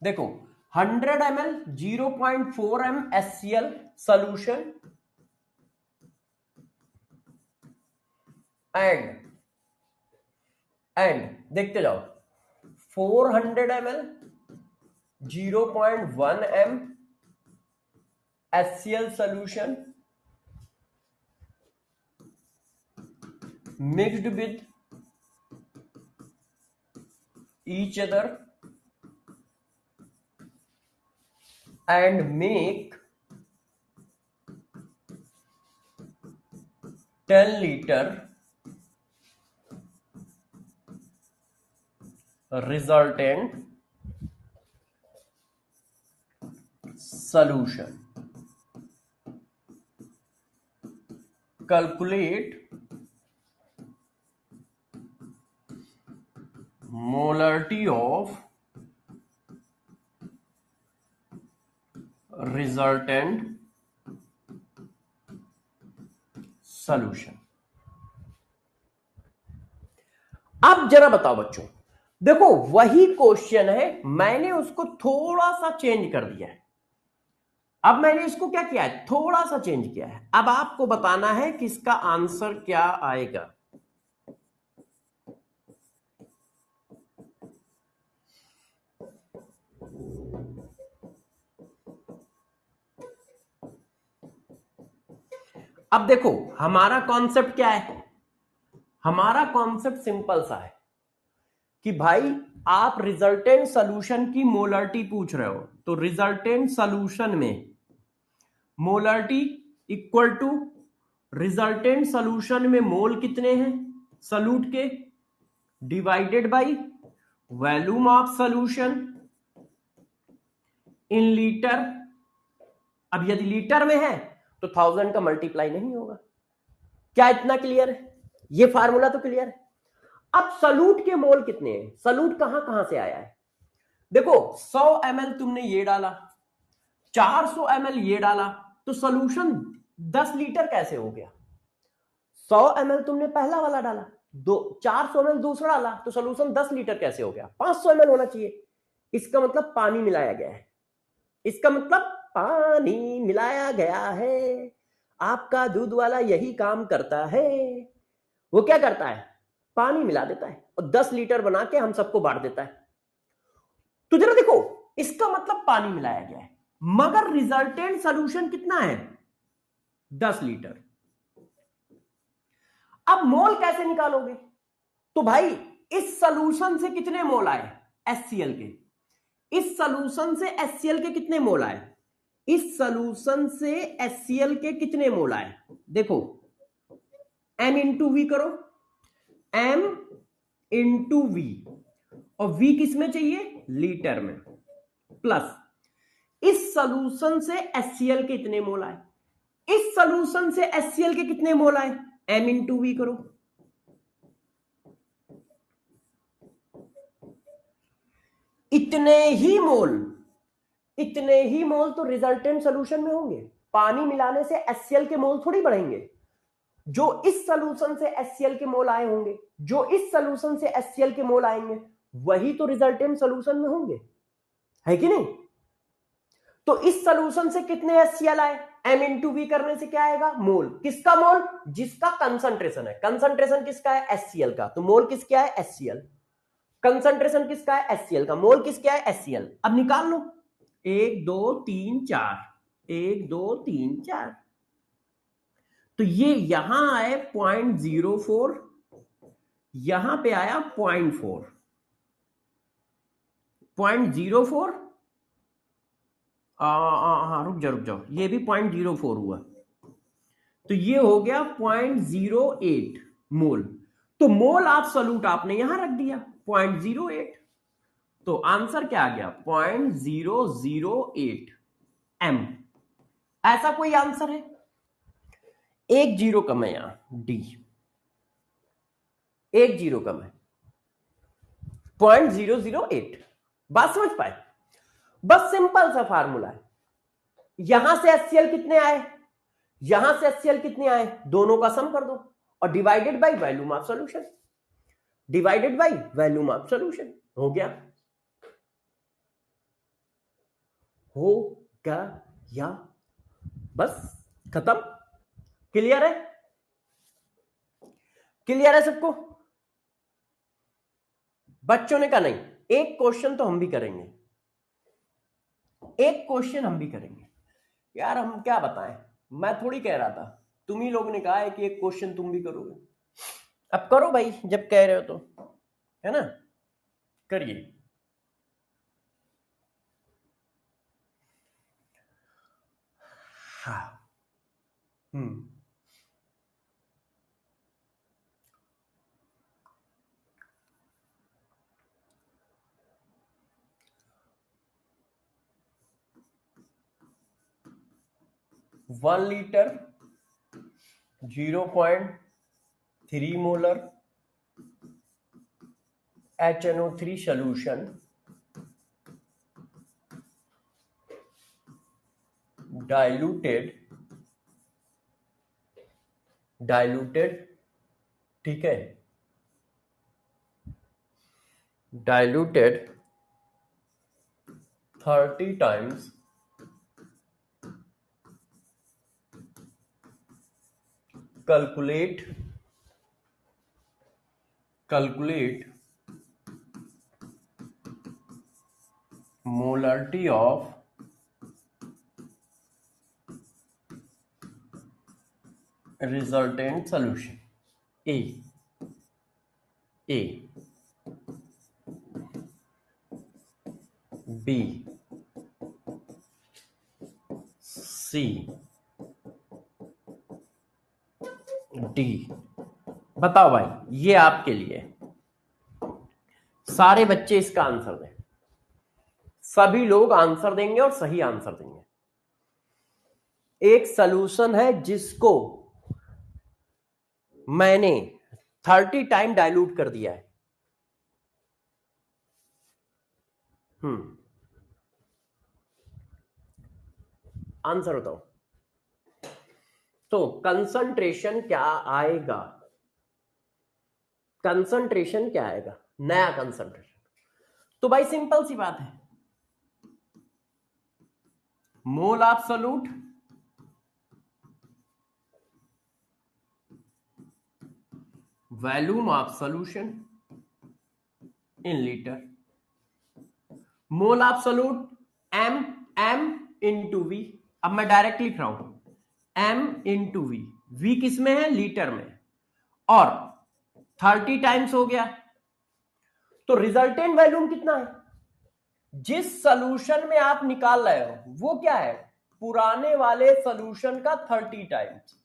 देखो 100 ml 0.4 m HCl solution and देखते जाओ 400 ml 0.1 m HCl solution mixed with each other and make 10 litre resultant solution. Calculate molarity of resultant solution. अब जरा बताओ बच्चों, देखो वही क्वेश्चन है, मैंने उसको थोड़ा सा चेंज कर दिया है। अब मैंने इसको क्या किया है, थोड़ा सा चेंज किया है। अब आपको बताना है कि इसका आंसर क्या आएगा। अब देखो हमारा कॉन्सेप्ट क्या है, हमारा कॉन्सेप्ट सिंपल सा है कि भाई आप रिजल्टेंट सॉल्यूशन की मोलरिटी पूछ रहे हो, तो रिजल्टेंट सॉल्यूशन में molarity equal to resultant solution में मोल कितने हैं सॉल्यूट के, divided by volume of solution in litre. अब यदि लीटर में है तो 1000 का मल्टीप्लाई नहीं होगा। क्या इतना क्लियर है? ये फार्मूला तो क्लियर है। अब सॉल्यूट के मोल कितने हैं, सॉल्यूट कहां कहां से आया है। देखो 100 ml तुमने ये डाला, 400 ml ये डाला, तो सॉल्यूशन 10 लीटर कैसे हो गया। 100 ml तुमने पहला वाला डाला, 400 ml दूसरा डाला, तो सॉल्यूशन 10 लीटर कैसे हो गया। 500 ml होना चाहिए। इसका मतलब पानी मिलाया गया है, इसका मतलब पानी मिलाया गया है। आपका दूध वाला यही काम करता है, वो क्या करता है, पानी मिला देता है और 10 लीटर बना के हम सबको बांट देता है। तो जरा देखो, इसका मतलब पानी मिलाया गया है, मगर रिजल्टेंट सॉल्यूशन कितना है, 10 लीटर। अब मोल कैसे निकालोगे, तो भाई इस सॉल्यूशन से कितने मोल आए HCl के, इस सॉल्यूशन से HCl के कितने मोल आए, इस सॉल्यूशन से HCl के कितने मोल आए। देखो m इंटू वी करो, m इंटू वी, और v किस में चाहिए, लीटर में, प्लस इस सॉल्यूशन से HCl के कितने मोल आए, इस सॉल्यूशन से HCl के कितने मोल आए, m इंटू वी करो। इतने ही मोल, इतने ही मोल तो रिजल्टेंट सॉल्यूशन में होंगे। पानी मिलाने से HCl के मोल थोड़ी बढ़ेंगे। जो इस सॉल्यूशन से HCl के मोल आए होंगे, जो इस सॉल्यूशन से HCl के मोल आएंगे, वही तो रिजल्टेंट सॉल्यूशन में होंगे, है कि नहीं। तो इस सॉल्यूशन से कितने HCl आए, m इंटू वी करने से क्या आएगा, मोल। किसका मोल, जिसका कंसंट्रेशन है, कंसंट्रेशन किसका है, HCl का, तो मोल किसका है, HCl। कंसंट्रेशन किसका है, HCl का, मोल किसका है, HCl। अब निकाल लो, 1 2 3 4, 1 2 3 4, तो ये यहां आए 0.04, यहां पे आया 0.4, 0.04, हाँ रुक जाओ, ये भी 0.04 हुआ, तो ये हो गया 0.08 मोल। तो मोल ऑफ सॉल्यूट आपने यहां रख दिया 0.08, तो आंसर क्या आ गया, 0.008 m। ऐसा कोई आंसर है, एक जीरो कम है यहां, डी एक जीरो कम है, 0.008। बात समझ पाए, बस सिंपल सा फार्मूला है। यहां से HCl कितने आए, यहां से HCl कितने आए, दोनों का सम कर दो और divided by volume of solution, divided by volume of solution, हो गया, हो गया, बस खत्म। क्लियर है, क्लियर है सबको। बच्चों ने कहा नहीं, एक क्वेश्चन तो हम भी करेंगे, एक क्वेश्चन हम भी करेंगे। यार हम क्या बताएं, मैं थोड़ी कह रहा था, तुम ही लोग ने कहा है कि एक क्वेश्चन तुम भी करोगे। अब करो भाई, जब कह रहे हो तो, है ना, करिए। हाँ, 1 litre 0.3 molar HNO3 solution diluted ठीक है, diluted 30 times calculate molarity of resultant solution. A B C D। बताओ भाई, ये आपके लिए, सारे बच्चे इसका आंसर दें। सभी लोग आंसर देंगे और सही आंसर देंगे। एक सॉल्यूशन है जिसको मैंने 30 टाइम डाइल्यूट कर दिया है। आंसर बताओ। तो कंसंट्रेशन क्या आएगा? कंसंट्रेशन क्या आएगा? नया कंसंट्रेशन। तो भाई सिंपल सी बात है, mole absolute volume of solution in litre, mole absolute m into V. अब मैं डायरेक्ट लिख रहा हूं m इंटू वी। वी किस में है? लीटर में। और 30 टाइम्स हो गया, तो रिजल्टेंट वॉल्यूम कितना है? जिस सॉल्यूशन में आप निकाल रहे हो वो क्या है? पुराने वाले सॉल्यूशन का 30 टाइम्स,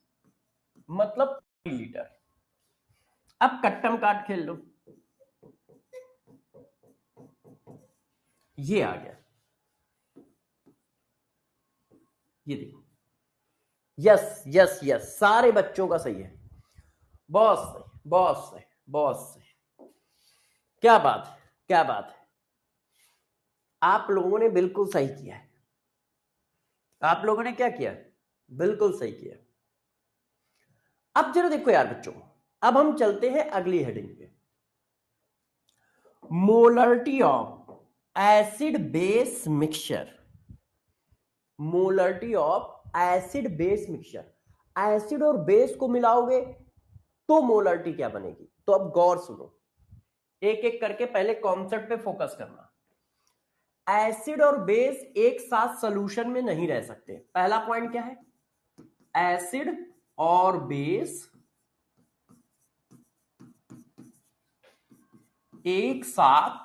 मतलब 30 लीटर। अब कट्टम काट खेल लो, ये आ गया। ये देखो, यस यस यस, सारे बच्चों का सही है। बॉस सही, बॉस सही, बॉस सही। क्या बात है, क्या बात है। आप लोगों ने बिल्कुल सही किया है। आप लोगों ने क्या किया? बिल्कुल सही किया। अब जरा देखो यार बच्चों, अब हम चलते हैं अगली हेडिंग पे। Molarity of acid base mixture. Molarity of acid base mixture, acid और बेस को मिलाओगे तो मोलरिटी क्या बनेगी? तो अब गौर सुनो, एक एक करके पहले कॉन्सेप्ट पे फोकस करना। एसिड और बेस एक साथ सॉल्यूशन में नहीं रह सकते। पहला पॉइंट क्या है? एसिड और बेस एक साथ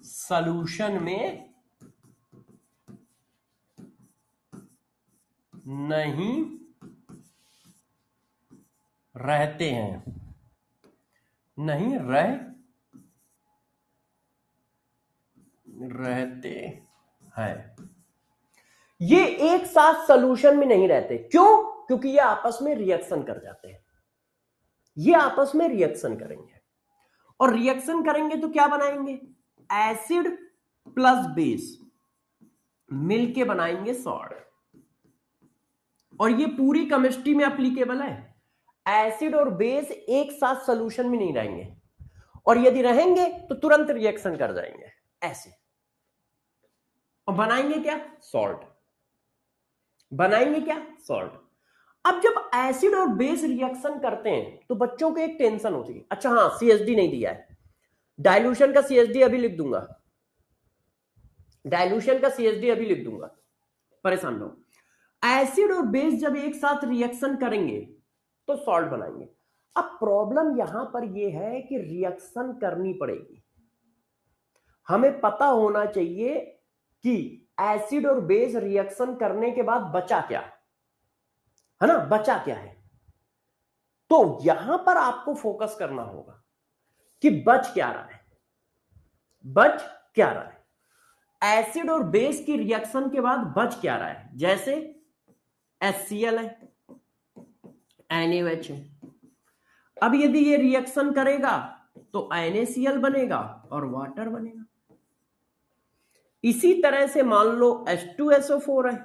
सॉल्यूशन में नहीं रहते हैं, नहीं रहते हैं। ये एक साथ सॉल्यूशन में नहीं रहते। क्यों? क्योंकि ये आपस में रिएक्शन कर जाते हैं। ये आपस में रिएक्शन करेंगे, और रिएक्शन करेंगे तो क्या बनाएंगे? एसिड प्लस बेस मिलके बनाएंगे सॉल्ट। और ये पूरी केमिस्ट्री में एप्लीकेबल है। एसिड और बेस एक साथ सॉल्यूशन में नहीं रहेंगे, और यदि रहेंगे तो तुरंत रिएक्शन कर जाएंगे ऐसे, और बनाएंगे क्या? सॉल्ट। बनाएंगे क्या? सॉल्ट। अब जब एसिड और बेस रिएक्शन करते हैं तो बच्चों को एक टेंशन होती है। अच्छा हाँ, सीएचडी नहीं दिया है, डाइल्यूशन का सीएचडी अभी लिख दूंगा, डाइल्यूशन का सीएचडी अभी लिख दूंगा, परेशान लो। एसिड और बेस जब एक साथ रिएक्शन करेंगे तो सॉल्ट बनाएंगे। अब प्रॉब्लम यहां पर यह है कि रिएक्शन करनी पड़ेगी। हमें पता होना चाहिए कि एसिड और बेस रिएक्शन करने के बाद बचा क्या है ना, बचा क्या है। तो यहां पर आपको फोकस करना होगा कि बच क्या रहा है, बच क्या रहा है। एसिड और बेस की रिएक्शन के बाद बच क्या रहा है, जैसे HCl है, NaOH है। अब यदि ये रिएक्शन करेगा तो NaCl बनेगा और वाटर बनेगा। इसी तरह से मान लो H2SO4 है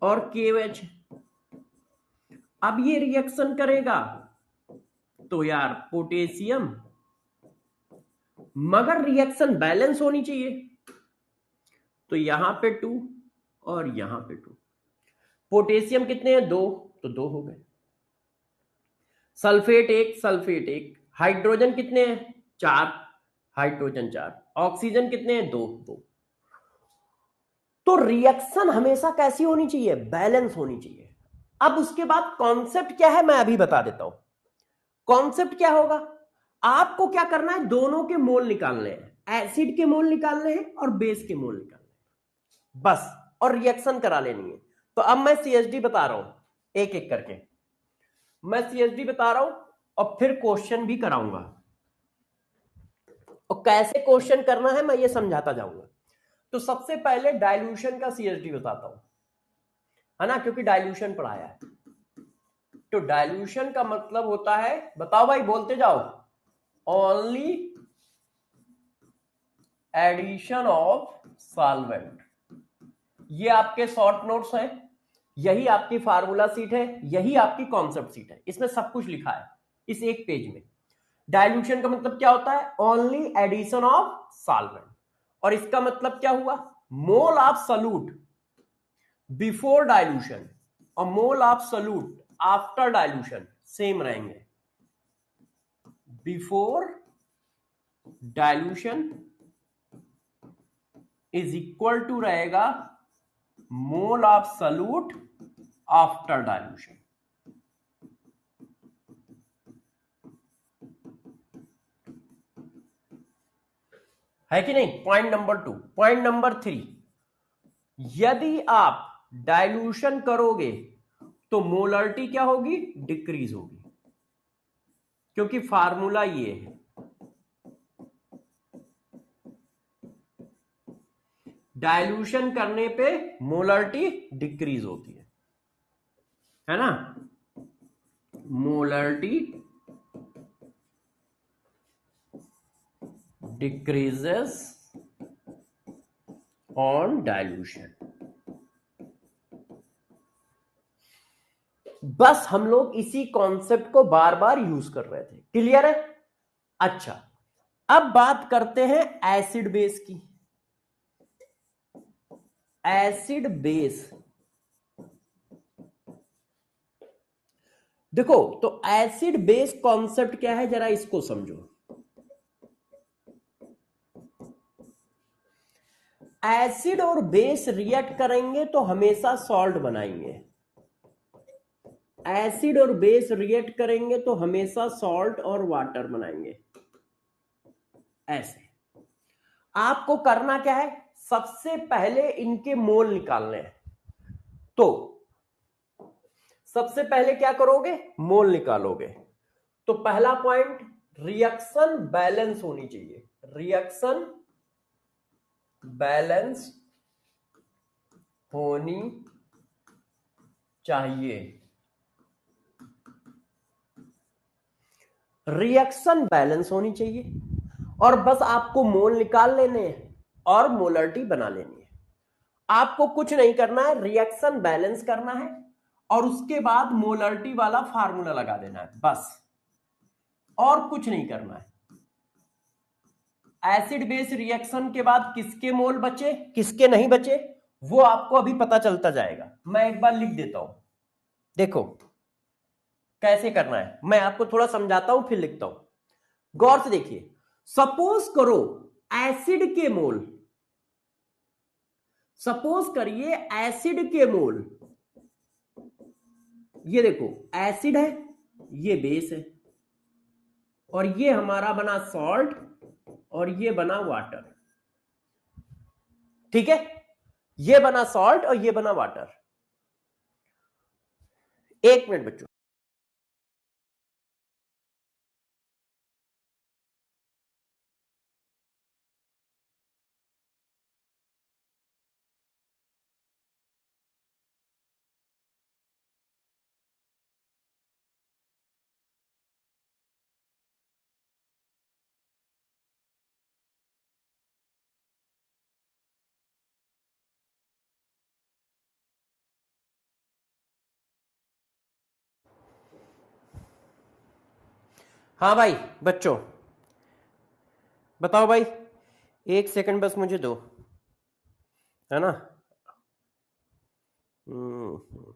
और KOH है। अब ये रिएक्शन करेगा तो यार पोटेशियम, मगर रिएक्शन बैलेंस होनी चाहिए, तो यहां पे 2 और यहां पे 2। पोटेशियम कितने हैं, 2, तो 2 हो गए। Sulphate 1, sulphate 1। हाइड्रोजन कितने हैं, 4, हाइड्रोजन 4। ऑक्सीजन कितने हैं, 2, 2। तो रिएक्शन हमेशा कैसी होनी चाहिए, बैलेंस होनी चाहिए। अब उसके बाद कॉन्सेप्ट क्या है मैं अभी बता देता हूं। कॉन्सेप्ट क्या होगा, आपको क्या करना है, दोनों के मोल निकालने हैं, एसिड के मोल निकालने हैं और बेस के मोल निकालने हैं, बस, और रिएक्शन करा लेनी है। तो अब मैं CHD बता रहा हूं एक एक करके, मैं CHD बता रहा हूं और फिर क्वेश्चन भी कराऊंगा, और कैसे क्वेश्चन करना है मैं ये समझाता जाऊंगा। तो सबसे पहले डाइल्यूशन का CHD बताता हूं, है ना, क्योंकि डाइल्यूशन पढ़ाया है। तो डाइल्यूशन का मतलब होता है, बताओ भाई, बोलते जाओ, ओनली एडिशन ऑफ सॉल्वेंट। ये आपके शॉर्ट नोट्स हैं, यही आपकी फार्मूला सीट है, यही आपकी कॉन्सेप्ट सीट है, इसमें सब कुछ लिखा है इस एक पेज में। डाइल्यूशन का मतलब क्या होता है, ओनली एडिशन ऑफ सॉल्वेंट। और इसका मतलब क्या हुआ, mole of solute before dilution और mole of solute after dilution same रहेंगे। Before dilution is equal to रहेगा mole of solute after dilution. है कि नहीं, पॉइंट नंबर 2। पॉइंट नंबर 3, यदि आप डाइल्यूशन करोगे तो मोलरिटी क्या होगी, डिक्रीज होगी, क्योंकि फार्मूला ये है, डाइल्यूशन करने पे मोलरिटी डिक्रीज होती है ना, मोलरिटी डिक्रीजेस ऑन डाइल्यूशन। बस हम लोग इसी कॉन्सेप्ट को बार बार यूज कर रहे थे, क्लियर है। अच्छा, अब बात करते हैं एसिड बेस की। एसिड बेस, देखो तो एसिड बेस कॉन्सेप्ट क्या है, जरा इसको समझो। एसिड और बेस रिएक्ट करेंगे तो हमेशा सॉल्ट बनाएंगे, एसिड और बेस रिएक्ट करेंगे तो हमेशा सॉल्ट और वाटर बनाएंगे। ऐसे आपको करना क्या है, सबसे पहले इनके मोल निकालने हैं। तो सबसे पहले क्या करोगे, मोल निकालोगे। तो पहला पॉइंट, रिएक्शन बैलेंस होनी चाहिए, रिएक्शन बैलेंस होनी चाहिए। रिएक्शन बैलेंस होनी चाहिए और बस आपको मोल निकाल लेने हैं और मोलरिटी बना लेनी है। आपको कुछ नहीं करना है, रिएक्शन बैलेंस करना है और उसके बाद मोलरिटी वाला फार्मूला लगा देना है, बस, और कुछ नहीं करना है। एसिड बेस रिएक्शन के बाद किसके मोल बचे किसके नहीं बचे वो आपको अभी पता चलता जाएगा। मैं एक बार लिख देता हूं, देखो कैसे करना है, मैं आपको थोड़ा समझाता हूं फिर लिखता हूं, गौर से देखिए। सपोज करो एसिड के मोल, सपोज करिए एसिड के मोल, ये देखो एसिड है, ये बेस है, और ये हमारा बना सॉल्ट और ये बना वाटर, ठीक है, ये बना सॉल्ट और ये बना वाटर। एक मिनट बच्चों, हाँ भाई बच्चों, बताओ भाई, 1 सेकंड बस मुझे दो, है ना। हम्म।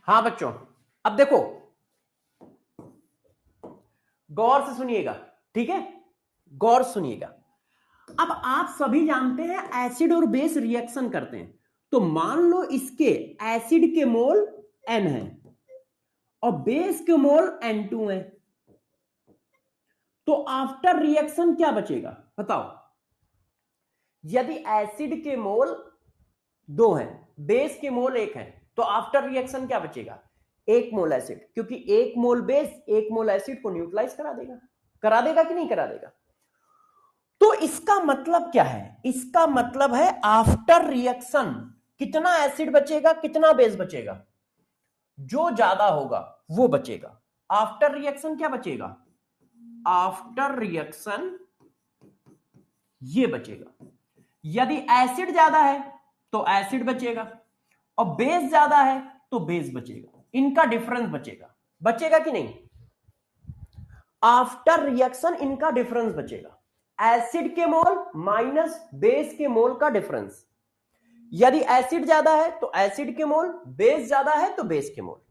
हाँ बच्चों, अब देखो, गौर से सुनिएगा, ठीक है, गौर से सुनिएगा। अब आप सभी जानते हैं एसिड और बेस रिएक्शन करते हैं, तो मान लो इसके एसिड के मोल n है और बेस के मोल n2 है, तो आफ्टर रिएक्शन क्या बचेगा बताओ। यदि एसिड के मोल 2 है, बेस के मोल 1 है, तो आफ्टर रिएक्शन क्या बचेगा, 1 मोल एसिड, क्योंकि 1 मोल बेस 1 मोल एसिड को न्यूट्रलाइज करा देगा कि नहीं करा देगा। तो इसका मतलब क्या है, इसका मतलब है आफ्टर रिएक्शन कितना एसिड बचेगा कितना बेस बचेगा, जो ज्यादा होगा वो बचेगा। आफ्टर रिएक्शन क्या बचेगा, आफ्टर रिएक्शन ये बचेगा। यदि एसिड ज्यादा है तो एसिड बचेगा और बेस ज्यादा है तो बेस बचेगा, इनका डिफरेंस बचेगा, बचेगा कि नहीं। आफ्टर रिएक्शन इनका डिफरेंस बचेगा, एसिड के मोल माइनस बेस के मोल का डिफरेंस। यदि एसिड ज्यादा है तो एसिड के मोल, बेस ज्यादा है तो बेस के मोल।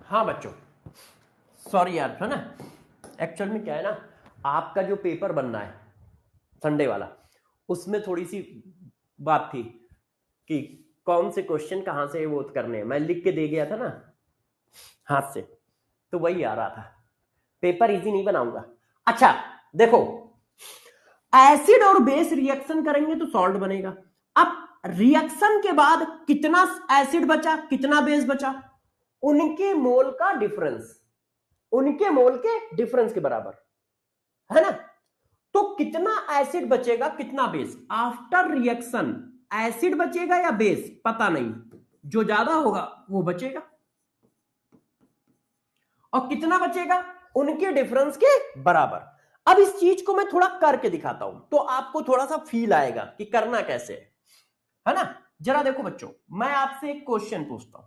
हाँ बच्चों, सॉरी यार, है ना, एक्चुअल में क्या है ना, आपका जो पेपर बनना है संडे वाला, उसमें थोड़ी सी बात थी कि कौन से क्वेश्चन कहां से वो करने हैं, मैं लिख के दे गया था ना हाथ से, तो वही आ रहा था। पेपर इजी नहीं बनाऊंगा। अच्छा देखो, एसिड और बेस रिएक्शन करेंगे तो सॉल्ट बनेगा। अब रिएक्शन के बाद कितना एसिड बचा कितना बेस बचा, उनके मोल का डिफरेंस, उनके मोल के डिफरेंस के बराबर, है ना। तो कितना एसिड बचेगा कितना बेस, आफ्टर रिएक्शन एसिड बचेगा या बेस पता नहीं, जो ज्यादा होगा वो बचेगा, और कितना बचेगा उनके डिफरेंस के बराबर। अब इस चीज को मैं थोड़ा करके दिखाता हूं तो आपको थोड़ा सा फील आएगा कि करना कैसे है ना। जरा देखो बच्चों, मैं आपसे एक क्वेश्चन पूछता हूं,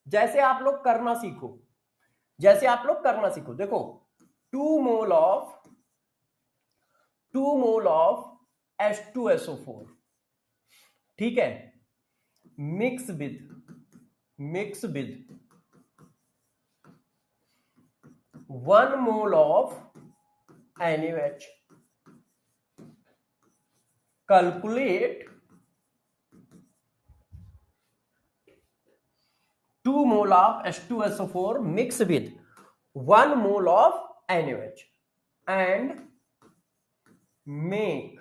जैसे आप लोग करना सीखो, जैसे आप लोग करना सीखो, देखो 2 मोल ऑफ H2SO4, ठीक है, mix with 1 mole of NaOH, calculate 2 mole of H2SO4 mixed with 1 mole of NaOH and make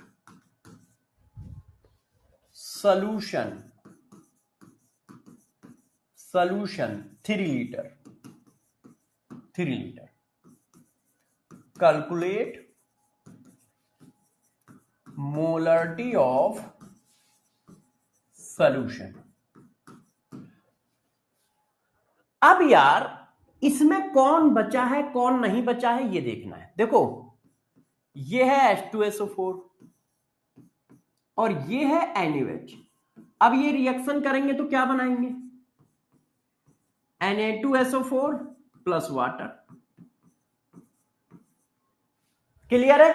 solution 3 liter. Calculate molarity of solution. अब यार इसमें कौन बचा है कौन नहीं बचा है ये देखना है। देखो ये है H2SO4 और ये है NaOH। अब ये रिएक्शन करेंगे तो क्या बनाएंगे, Na2SO4 प्लस वाटर। क्लियर है,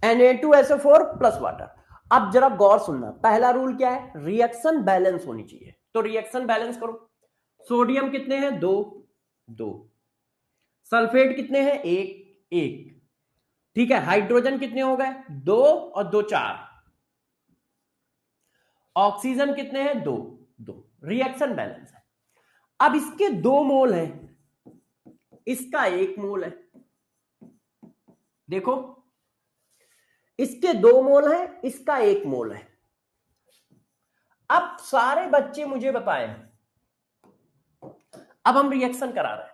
Na2SO4 प्लस वाटर। अब जरा गौर सुनना, पहला रूल क्या है, रिएक्शन बैलेंस होनी चाहिए। तो रिएक्शन बैलेंस करो, सोडियम कितने हैं, दो दो, सल्फेट कितने हैं, एक एक, ठीक है। हाइड्रोजन कितने हो गए, दो और दो चार, ऑक्सीजन कितने हैं, दो दो। रिएक्शन बैलेंस है। अब इसके दो मोल है, इसका एक मोल है। देखो इसके दो मोल है, इसका एक मोल है। अब सारे बच्चे मुझे बताएं, अब हम रिएक्शन करा रहे हैं,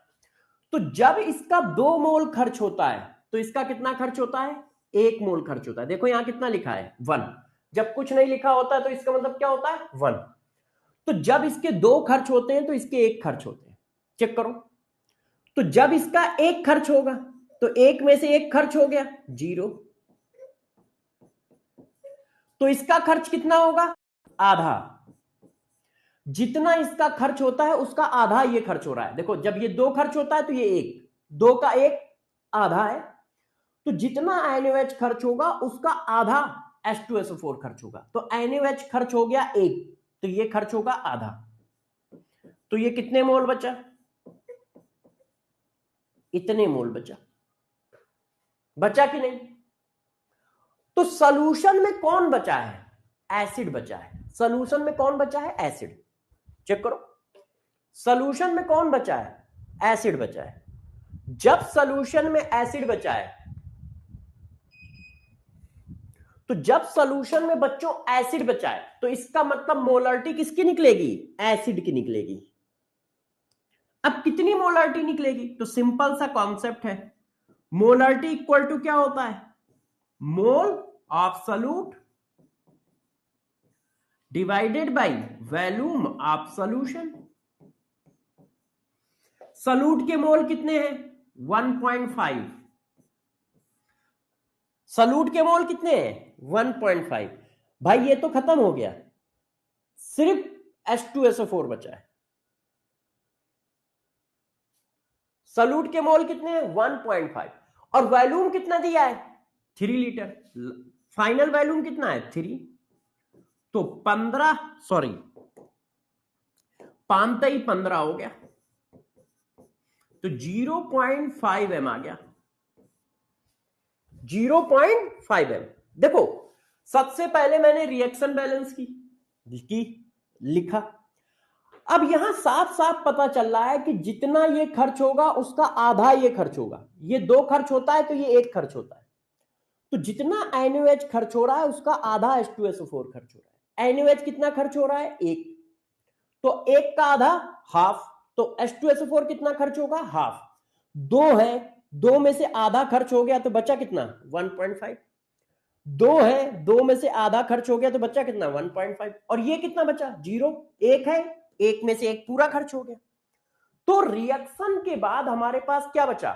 तो जब इसका दो मोल खर्च होता है तो इसका कितना खर्च होता है, एक मोल खर्च होता है। देखो यहां कितना लिखा है, वन। जब कुछ नहीं लिखा होता है तो इसका मतलब क्या होता है, वन। तो जब इसके दो खर्च होते हैं तो इसके एक खर्च होते हैं। चेक करो, तो जब इसका एक खर्च होगा तो एक में से एक खर्च हो गया, जीरो। तो इसका खर्च कितना होगा, आधा। जितना इसका खर्च होता है उसका आधा ये खर्च हो रहा है। देखो जब ये दो खर्च होता है तो ये एक, दो का एक आधा है। तो जितना NaOH खर्च होगा उसका आधा H2SO4 खर्च होगा। तो NaOH खर्च हो गया एक, तो ये खर्च होगा आधा। तो ये कितने मोल बचा, इतने मोल बचा, बचा कि नहीं। तो सॉल्यूशन में कौन बचा है, एसिड बचा है। सॉल्यूशन में कौन बचा है, एसिड। चेक करो, सॉल्यूशन में कौन बचा है, एसिड बचा है। जब सॉल्यूशन में एसिड बचा है, तो जब सॉल्यूशन में बच्चों एसिड बचा है तो इसका मतलब मोलरिटी किसकी निकलेगी, एसिड की निकलेगी। अब कितनी मोलरिटी निकलेगी, तो सिंपल सा कॉन्सेप्ट है, मोलरिटी इक्वल टू क्या होता है, mole of solute divided by volume of solution. Solute के मोल कितने हैं, 1.5। सॉल्यूट के मोल कितने हैं, 1.5। भाई ये तो खत्म हो गया, सिर्फ H2SO4 बचा है। सॉल्यूट के मोल कितने हैं, 1.5, और वॉल्यूम कितना दिया है, 3 लीटर। फाइनल वॉल्यूम कितना है, 3। तो 15, सॉरी 5×15 हो गया, तो 0.5 m आ गया, 0.5 m। देखो सबसे पहले मैंने रिएक्शन बैलेंस की लिखा। अब यहां साफ साफ पता चल रहा है कि जितना ये खर्च होगा उसका आधा ये खर्च होगा। ये दो खर्च होता है तो ये एक खर्च होता है। तो जितना NaOH खर्च हो रहा है उसका आधा H2SO4 खर्च हो रहा है। NaOH कितना खर्च हो रहा है, एक, तो एक का आधा हाफ। तो H2SO4 कितना खर्च होगा, हाफ। दो है, दो में से आधा खर्च हो गया तो बचा कितना, 1.5। दो है, दो में से आधा खर्च हो गया तो बचा कितना, 1.5। और ये कितना बचा, जीरो। एक है, एक में से एक पूरा खर्च हो गया। तो रिएक्शन के बाद हमारे पास क्या बचा,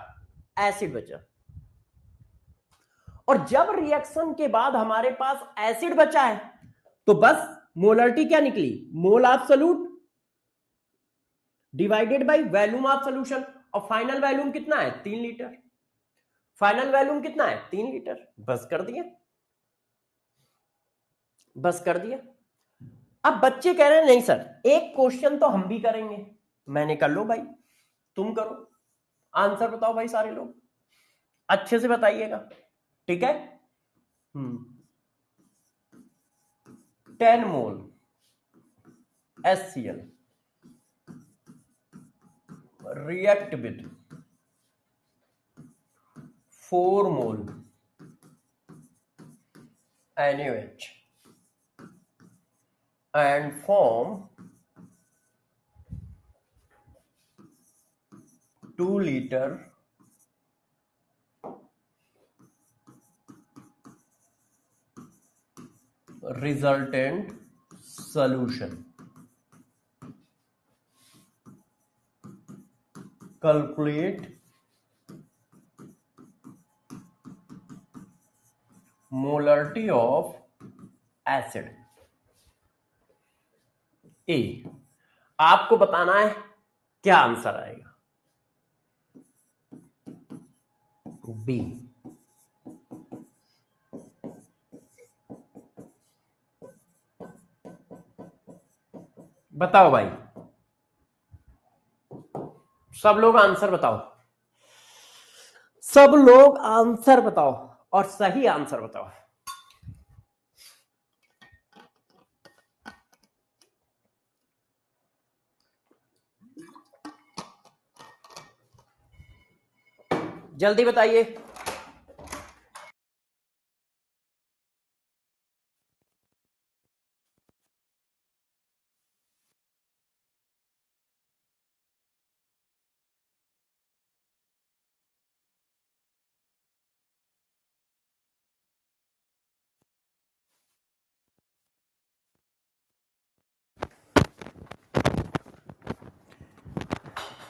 एसिड बचा। और जब रिएक्शन के बाद हमारे पास एसिड बचा है तो बस मोलरिटी क्या निकली, मोल of solute divided by volume of solution. और फाइनल वॉल्यूम कितना है, 3 लीटर। फाइनल वॉल्यूम कितना है, 3 लीटर। बस कर दिया, बस कर दिया। अब बच्चे कह रहे हैं नहीं सर एक क्वेश्चन तो हम भी करेंगे। मैंने कर लो भाई, तुम करो, आंसर बताओ भाई सारे लोग, अच्छे से बताइएगा, ठीक है। 10 मोल HCl react with 4 mole NaOH and form 2 liter resultant solution. Calculate molarity of acid. ए, आपको बताना है क्या आंसर आएगा. बी. बताओ भाई, सब लोग आंसर बताओ, सब लोग आंसर बताओ और सही आंसर बताओ. जल्दी बताइए.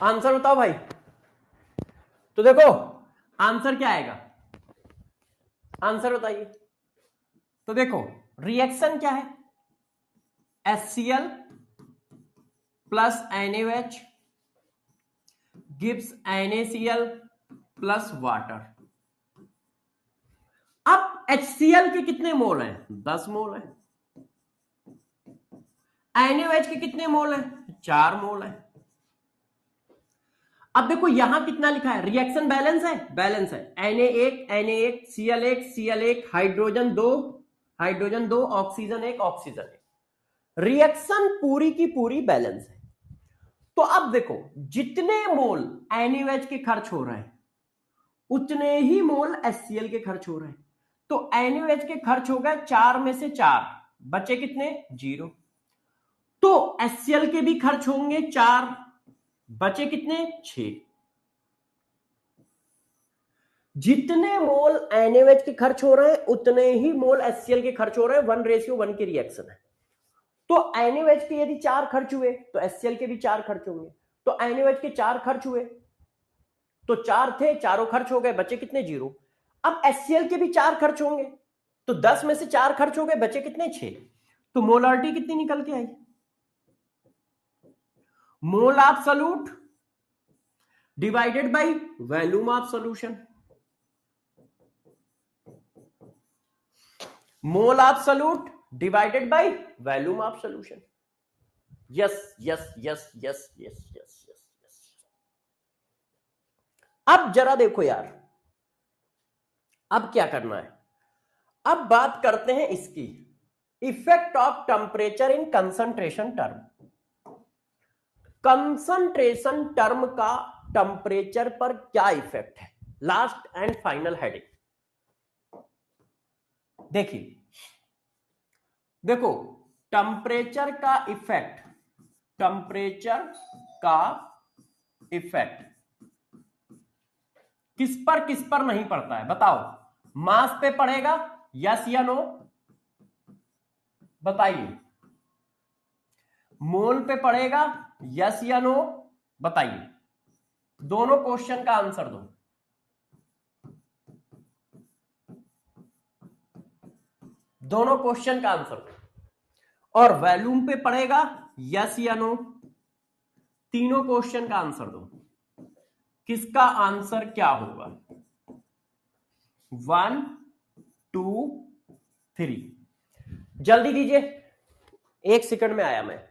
आंसर बताओ भाई. तो देखो आंसर क्या आएगा, आंसर बताइए. तो देखो रिएक्शन क्या है, HCl plus NaOH gives NaCl plus water. अब HCl के कितने मोल हैं, 10 मोल हैं. NaOH के कितने मोल हैं, 4 मोल हैं. अब देखो यहां कितना लिखा है, रिएक्शन बैलेंस है, बैलेंस है. Na1 Cl1 Cl1 hydrogen 2 oxygen 1 oxygen 1. Reaction पूरी की पूरी बैलेंस है. तो अब देखो जितने मोल NaOH के खर्च हो रहे हैं उतने ही मोल HCl के खर्च हो रहे हैं. तो NaOH के खर्च हो गए 4 में से 4, बचे कितने, 0. तो HCl के भी खर्च होंगे 4, बचे कितने, 6. जितने मोल NaOH के खर्च हो रहे हैं उतने ही मोल HCl के खर्च हो रहे हैं. 1:1 की रिएक्शन है. तो NaOH के यदि 4 खर्च हुए तो HCl के भी 4 खर्च होंगे. तो NaOH के 4 खर्च हुए तो 4 थे, चारों खर्च हो गए, बचे कितने, 0. अब HCl के भी 4 खर्च होंगे तो 10 में से 4 खर्च हो गए, बचे कितने, 6. तो मोलारिटी कितनी निकल के आई, mole of solute divided by volume of solution. Mole of solute divided by volume of solution. Yes yes yes yes yes yes yes. अब जरा देखो यार, अब क्या करना है, अब बात करते हैं इसकी, effect of temperature in concentration term. Concentration term का टेम्परेचर पर क्या इफेक्ट है, लास्ट एंड फाइनल हेडिंग. देखिए देखो टेम्परेचर का इफेक्ट, टेम्परेचर का इफेक्ट किस पर नहीं पड़ता है, बताओ. मास पे पड़ेगा, यस या नो, बताइए. मोल पे पड़ेगा, यस या नो, बताइए. दोनों क्वेश्चन का आंसर दो. दोनों क्वेश्चन का आंसर दो. और वॉल्यूम पे पड़ेगा, यस या नो. तीनों क्वेश्चन का आंसर दो. किसका आंसर क्या होगा, 1 2 3. जल्दी दीजिए, 1 सेकंड में आया मैं.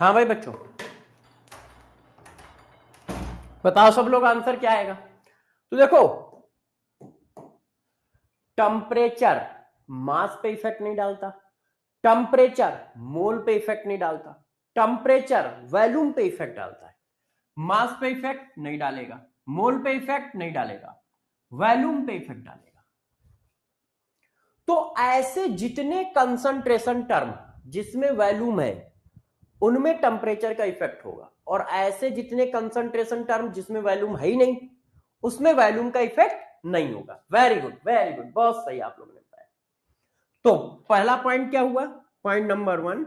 हाँ भाई बच्चों, बताओ सब लोग आंसर क्या आएगा। तो देखो, टेम्परेचर मास पे इफेक्ट नहीं डालता, टेम्परेचर मोल पे इफेक्ट नहीं डालता, टेम्परेचर वॉल्यूम पे इफेक्ट डालता है, मास पे इफेक्ट नहीं डालेगा, मोल पे इफेक्ट नहीं डालेगा, वॉल्यूम पे इफेक्ट डालेगा। तो ऐसे जितने कंसंट्रेशन टर्म जिसमें वॉल्यूम है उनमें टेम्परेचर का इफेक्ट होगा, और ऐसे जितने कंसंट्रेशन टर्म जिसमें वॉल्यूम है ही नहीं उसमें वॉल्यूम का इफेक्ट नहीं होगा। वेरी गुड वेरी गुड, बहुत सही आप लोगों ने बताया। तो पहला पॉइंट क्या हुआ, पॉइंट नंबर 1,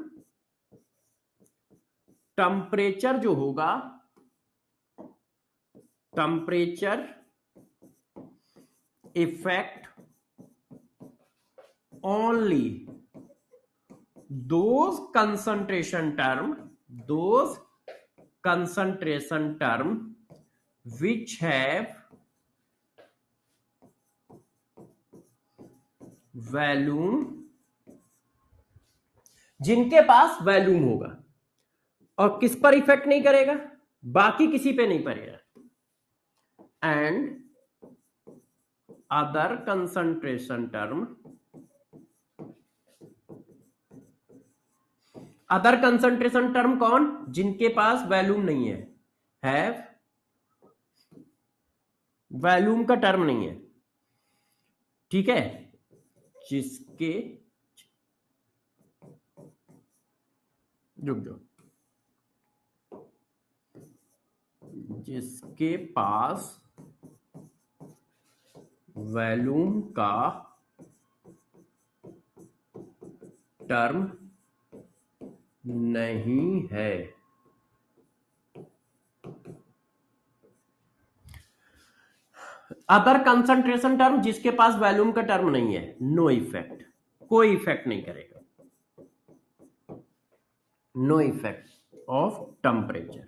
टेम्परेचर जो होगा, temperature effect only those concentration term which have volume, जिनके पास वॉल्यूम होगा, और किस पर इफेक्ट नहीं करेगा, बाकी किसी पे नहीं पड़ेगा, and other concentration term, other concentration term कौन, जिनके पास वॉल्यूम नहीं है, हैव वॉल्यूम का टर्म नहीं है, ठीक है, जिसके, रुक जाओ, जिसके पास वॉल्यूम का टर्म नहीं है। अदर कंसंट्रेशन टर्म जिसके पास वॉल्यूम का टर्म नहीं है, नो इफेक्ट, कोई इफेक्ट नहीं करेगा, नो इफेक्ट ऑफ टेम्परेचर।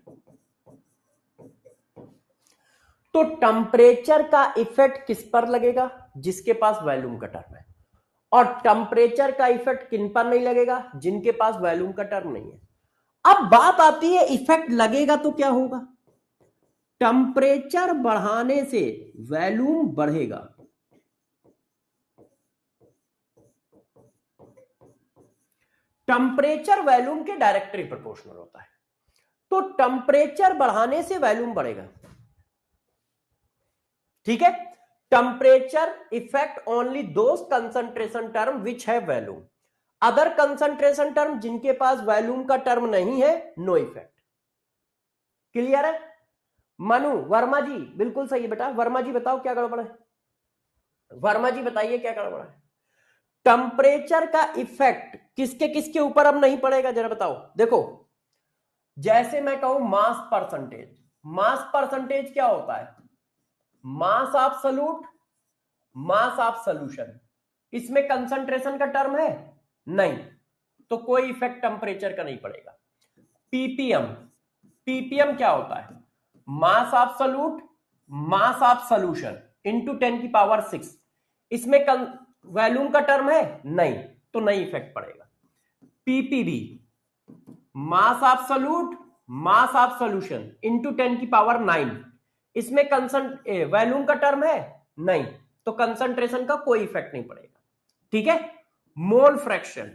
तो टेम्परेचर का इफेक्ट किस पर लगेगा, जिसके पास वॉल्यूम का टर्म है, और टेम्परेचर का इफेक्ट किन पर नहीं लगेगा, जिनके पास वॉल्यूम का टर्म नहीं है। अब बात आती है इफेक्ट लगेगा तो क्या होगा, टेम्परेचर बढ़ाने से वॉल्यूम बढ़ेगा, टेम्परेचर वॉल्यूम के डायरेक्टली प्रोपोर्शनल होता है, तो टेम्परेचर बढ़ाने से वॉल्यूम बढ़ेगा, ठीक है। Temperature effect only those concentration term which have volume, other concentration term जिनके पास वॉल्यूम का टर्म नहीं है, नो इफेक्ट। क्लियर है। मनु वर्मा जी बिल्कुल सही है बेटा, वर्मा जी बताओ क्या गड़बड़ है, वर्मा जी बताइए क्या गड़बड़ है। टेम्परेचर का इफेक्ट किसके किसके ऊपर अब नहीं पड़ेगा, जरा बताओ। देखो, जैसे मैं कहूं मास परसेंटेज, मास परसेंटेज क्या होता है, mass of solute, mass of solution, इसमें कंसंट्रेशन का टर्म है नहीं, तो कोई इफेक्ट टेम्परेचर का नहीं पड़ेगा। पीपीएम, पीपीएम क्या होता है, mass of solute, mass of solution into 10 की पावर 6, इसमें वॉल्यूम का टर्म है नहीं, तो नहीं इफेक्ट पड़ेगा। PPB, mass of solute, mass of solution into 10 की पावर 9, इसमें वॉल्यूम का टर्म है नहीं, तो कंसंट्रेशन का कोई इफेक्ट नहीं पड़ेगा, ठीक है। मोल फ्रैक्शन,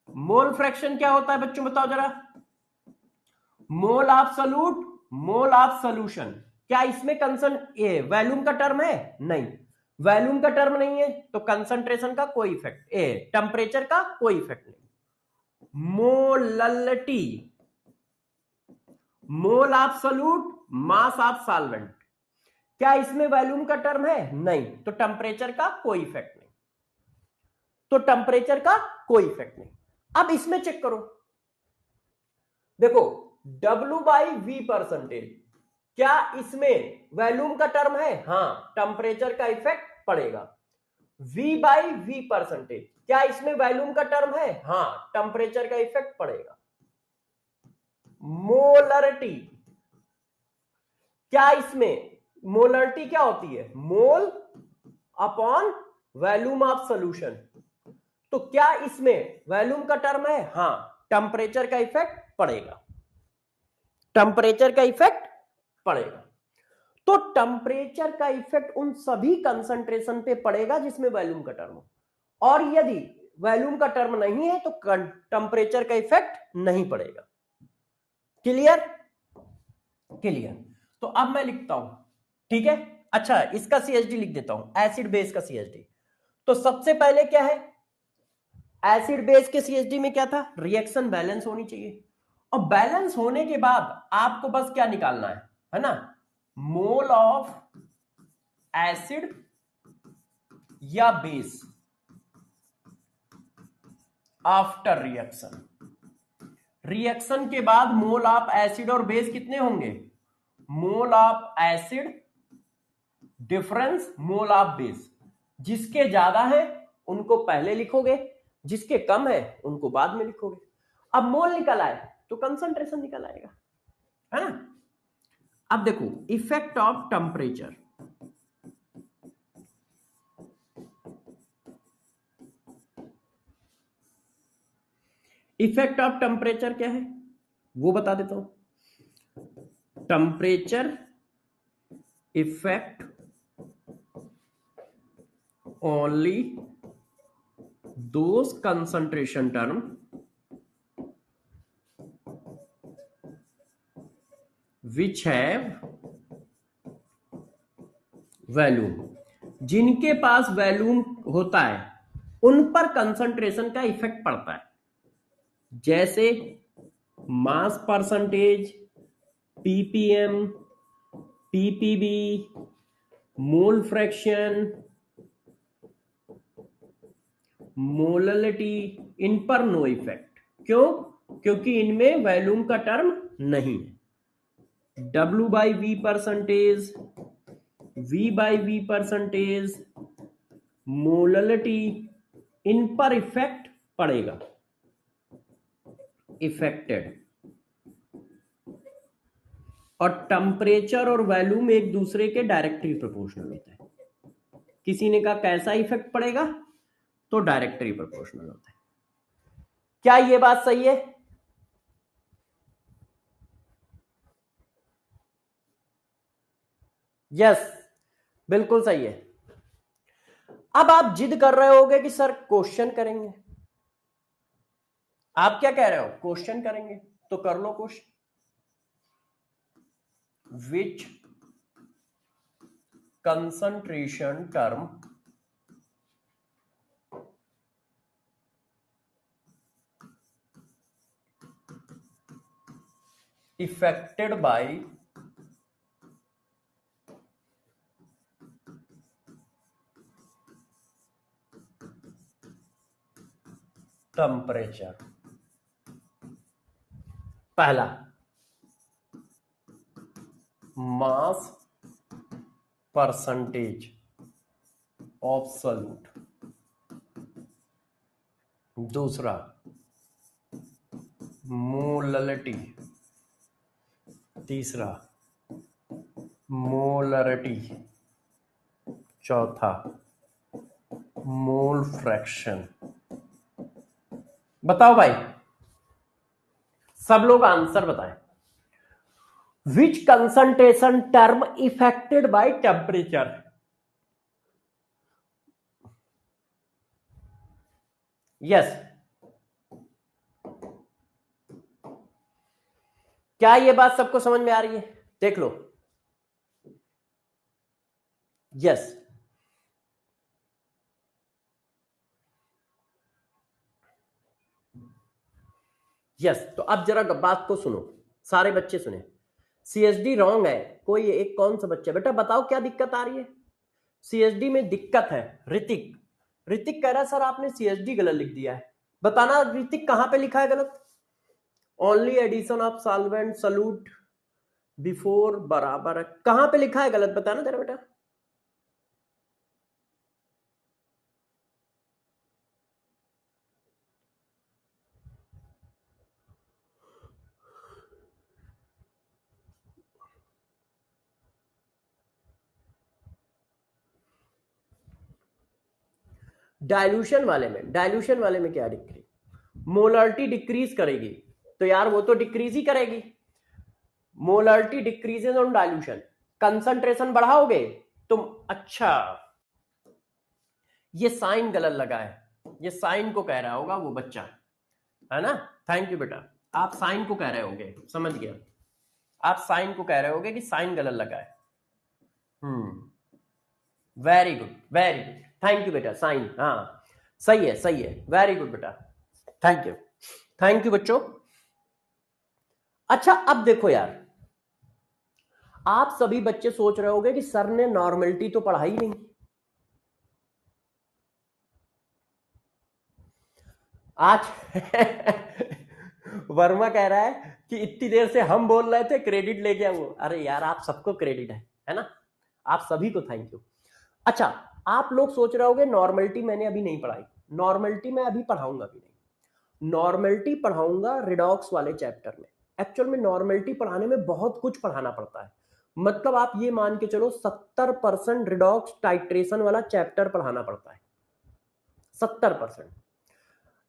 मोल फ्रैक्शन क्या होता है बच्चों बताओ जरा, मोल of solute, mole of solution, क्या इसमें वॉल्यूम का टर्म है नहीं, वॉल्यूम का टर्म नहीं है, तो कंसंट्रेशन का कोई इफेक्ट, टेम्परेचर का कोई इफेक्ट नहीं। Molality, mole of solute, mass of solvent, क्या इसमें वॉल्यूम का टर्म है नहीं, तो टेम्परेचर का कोई इफेक्ट नहीं, तो टेम्परेचर का कोई इफेक्ट नहीं। अब इसमें चेक करो, देखो W बाई वी परसेंटेज, क्या इसमें वॉल्यूम का टर्म है, हाँ, टेम्परेचर का इफेक्ट पड़ेगा। V बाई वी परसेंटेज, क्या इसमें वॉल्यूम का टर्म है, हाँ, टेम्परेचर का इफेक्ट पड़ेगा। मोलरिटी, क्या इसमें, मोलरिटी क्या होती है, mole upon volume of solution, तो क्या इसमें वॉल्यूम का टर्म है, हाँ, टेम्परेचर का इफेक्ट पड़ेगा, टेम्परेचर का इफेक्ट पड़ेगा। तो टेम्परेचर का इफेक्ट उन सभी कंसंट्रेशन पे पड़ेगा जिसमें वॉल्यूम का टर्म हो, और यदि वॉल्यूम का टर्म नहीं है तो टेम्परेचर का इफेक्ट नहीं पड़ेगा। क्लियर? क्लियर। तो अब मैं लिखता हूं, ठीक है। अच्छा, इसका सीएचडी लिख देता हूं, एसिड बेस का सीएचडी। तो सबसे पहले क्या है, एसिड बेस के सीएचडी में क्या था, रिएक्शन बैलेंस होनी चाहिए। और बैलेंस होने के बाद आपको बस क्या निकालना है ना, मोल ऑफ एसिड या बेस आफ्टर रिएक्शन। रिएक्शन के बाद मोल ऑफ एसिड और बेस कितने होंगे, mole of acid difference mole of base. जिसके ज्यादा है उनको पहले लिखोगे, जिसके कम है उनको बाद में लिखोगे। अब मोल निकल आए तो कंसंट्रेशन निकल आएगा, है ना। अब देखो effect of temperature, effect of temperature क्या है वो बता देता हूं। Temperature effect only those concentration term which have volume, जिनके पास वैल्यूम होता है उन पर कंसंट्रेशन का इफेक्ट पड़ता है। जैसे mass percentage, PPM, PPB, mole fraction, molality, इन पर नो इफेक्ट। क्यों? क्योंकि इनमें वैल्यूम का टर्म नहीं है। W by V percentage, V by V percentage, molality, इन पर इफेक्ट पड़ेगा, इफेक्टेड। और टेम्परेचर और वॉल्यूम एक दूसरे के डायरेक्टली प्रोपोर्शनल होता है। किसी ने कहा कैसा इफेक्ट पड़ेगा, तो डायरेक्टली प्रोपोर्शनल होता है। क्या ये बात सही है? यस, बिल्कुल सही है। अब आप जिद कर रहे होगे कि सर क्वेश्चन करेंगे, आप क्या कह रहे हो, क्वेश्चन करेंगे, तो कर लो question. Which concentration term affected by temperature. पहला मास परसेंटेज ऑफ सॉल्यूट, दूसरा मोललिटी, तीसरा मोलरिटी, चौथा मोल फ्रैक्शन। बताओ भाई, सब लोग आंसर बताएं। Which concentration term affected by temperature? Yes, क्या ये बात सबको समझ में आ रही है? देख लो। Yes, yes. तो अब जरा बात को सुनो, सारे बच्चे सुने। सीएसडी रॉन्ग है, कोई एक कौन सा बच्चा, बेटा बताओ क्या दिक्कत आ रही है? सीएसडी में दिक्कत है। ऋतिक, ऋतिक कह रहा है सर आपने सीएसडी गलत लिख दिया है। बताना ऋतिक कहां पे लिखा है गलत। Only addition of solvent solute before बराबर है, कहां पे लिखा है गलत, बताना तेरा बेटा। डाइल्यूशन वाले में, डाइल्यूशन वाले में क्या दिख रही, मोलरिटी डिक्रीज करेगी, तो यार वो तो डिक्रीज ही करेगी। Molarity decreases on dilution, concentration बढ़ाओगे तुम। अच्छा, ये साइन गलत लगा है, ये साइन को कह रहा होगा वो बच्चा, है ना। थैंक यू बेटा, आप साइन को कह रहे होगे, समझ गया। आप साइन को कह रहे होगे कि साइन गलत लगा है। Very good, very good, thank you बेटा। साइन, हाँ सही है, सही है, वेरी गुड बेटा, थैंक यू, थैंक यू बच्चों। अच्छा, अब देखो यार, आप सभी बच्चे सोच रहे होंगे कि सर ने नॉर्मलिटी तो पढ़ा ही नहीं। आज वर्मा कह रहा है कि इतनी देर से हम बोल रहे थे, क्रेडिट ले गया वो। अरे यार, आप सबको क्रेडिट है ना, आप सभी को थैंक यू। अच्छा, आप लोग सोच रहे होगे नॉर्मलिटी मैंने अभी नहीं पढ़ाई। नॉर्मलिटी मैं अभी पढ़ाऊंगा भी नहीं, नॉर्मलिटी पढ़ाऊंगा रिडॉक्स वाले चैप्टर में। एक्चुअल में नॉर्मलिटी पढ़ाने में बहुत कुछ पढ़ाना पड़ता है, मतलब आप ये मान के चलो 70% रिडॉक्स टाइट्रेशन वाला चैप्टर पढ़ाना पड़ता है, 70%।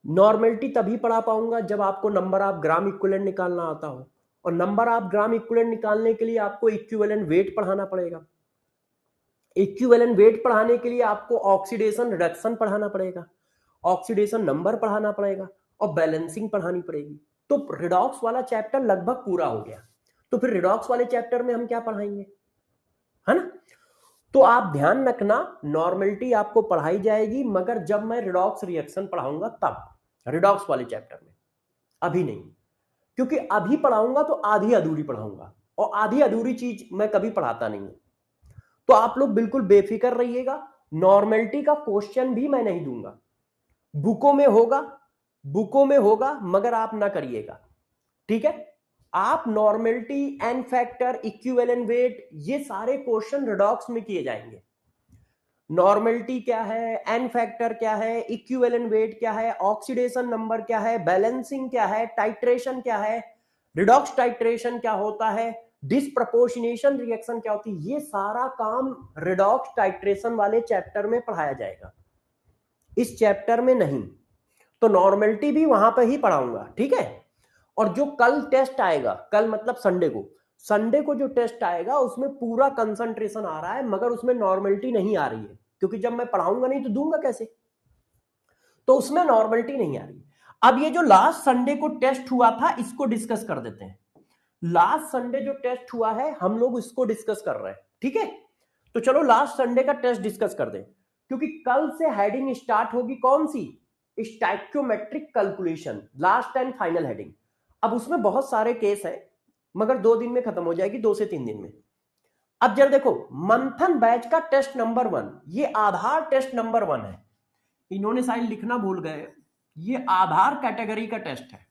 नॉर्मलिटी तभी पढ़ा पाऊंगा जब आपको नंबर ऑफ ग्राम इक्विवेलेंट निकालना आता हो, और नंबर ऑफ ग्राम इक्विवेलेंट निकालने के लिए आपको इक्विवेलेंट वेट पढ़ाना पड़ेगा। इक्विवेलेंट वेट पढ़ाने के लिए आपको ऑक्सीडेशन रिडक्शन पढ़ाना पड़ेगा, ऑक्सीडेशन नंबर पढ़ाना पड़ेगा, और बैलेंसिंग पढ़ानी पड़ेगी। तो रिडॉक्स वाला चैप्टर लगभग पूरा हो गया। तो फिर रिडॉक्स वाले चैप्टर में हम क्या पढ़ाएंगे, है ना। तो आप ध्यान रखना, नॉर्मलिटी आपको पढ़ाई जाएगी, मगर जब मैं रिडॉक्स रिएक्शन पढ़ाऊंगा तब, रिडॉक्स वाले चैप्टर में, अभी नहीं। क्योंकि अभी पढ़ाऊंगा तो आधी अधूरी पढ़ाऊंगा, और आधी अधूरी चीज मैं कभी पढ़ाता नहीं हूं। तो आप लोग बिल्कुल बेफिक्र रहिएगा, नॉर्मलिटी का क्वेश्चन भी मैं नहीं दूंगा। बुकों में होगा, बुकों में होगा, मगर आप ना करिएगा, ठीक है। आप normality, N factor, equivalent weight, ये सारे क्वेश्चन रिडॉक्स में किए जाएंगे। नॉर्मलिटी क्या है, एन फैक्टर क्या है, इक्विवेलेंट वेट क्या है, ऑक्सीडेशन नंबर क्या है, बैलेंसिंग क्या है, टाइट्रेशन क्या है, रिडॉक्स टाइट्रेशन क्या होता है, डिसप्रपोर्शनेशन रिएक्शन क्या होती है, ये सारा काम रिडॉक्स टाइट्रेशन वाले चैप्टर में पढ़ाया जाएगा, इस चैप्टर में नहीं। तो नॉर्मलिटी भी वहां पर ही पढ़ाऊंगा, ठीक है। और जो कल टेस्ट आएगा, कल मतलब संडे को जो टेस्ट आएगा उसमें पूरा कंसंट्रेशन आ रहा है, मगर उसमें नॉर्मलिटी नहीं आ रही है, क्योंकि जब मैं पढ़ाऊंगा नहीं तो दूंगा कैसे, तो उसमें नॉर्मलिटी नहीं आ रही। अब ये जो लास्ट संडे को टेस्ट हुआ था, इसको डिस्कस कर देते हैं। लास्ट संडे जो टेस्ट हुआ है, हम लोग इसको डिस्कस कर रहे हैं, ठीक है। तो चलो लास्ट संडे का टेस्ट डिस्कस कर दें, क्योंकि कल से हेडिंग स्टार्ट होगी कौन सी, stoichiometric calculation, last and final heading. अब उसमें बहुत सारे केस हैं, मगर 2 दिन में खत्म हो जाएगी, 2 से 3 दिन में। अब जरा देखो, मंथन बैच का टेस्ट नंबर 1, ये आधार टेस्ट नंबर 1 है। इन्होंने शायद लिखना भूल गए, ये आधार कैटेगरी का टेस्ट है,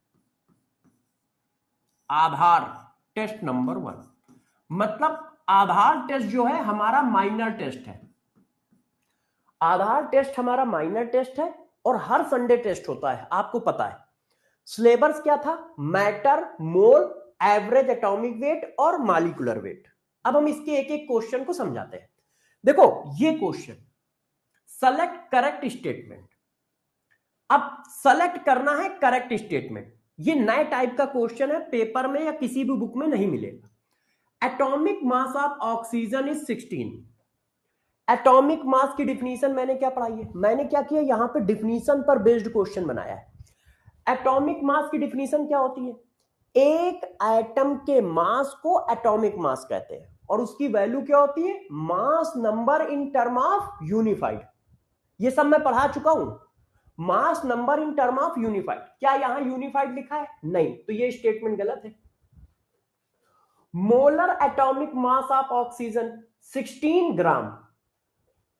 आधार टेस्ट नंबर 1। मतलब आधार टेस्ट जो है हमारा माइनर टेस्ट है, आधार टेस्ट हमारा माइनर टेस्ट है, और हर संडे टेस्ट होता है, आपको पता है। सिलेबस क्या था, मैटर, मोल, एवरेज एटॉमिक वेट और मॉलिक्यूलर वेट। अब हम इसके एक एक क्वेश्चन को समझाते हैं। देखो ये क्वेश्चन, सेलेक्ट करेक्ट स्टेटमेंट। अब सेलेक्ट करना है करेक्ट स्टेटमेंट, ये नए टाइप का क्वेश्चन है, पेपर में या किसी भी बुक में नहीं मिलेगा। Atomic mass of oxygen is 16। Atomic mass की डिफिनीशन मैंने क्या पढ़ाई है, मैंने क्या किया, यहां पे डिफिनीशन पर बेस्ड क्वेश्चन बनाया है। एटॉमिक मास की डिफिनीशन क्या होती है, एक एटम के मास को एटॉमिक मास कहते हैं, और उसकी वैल्यू क्या होती है, mass number in term of unified. ये सब मैं पढ़ा चुका हूं, mass number in term of unified. क्या यहां यूनिफाइड लिखा है, नहीं, तो ये स्टेटमेंट गलत है। Molar atomic mass of oxygen 16 gram.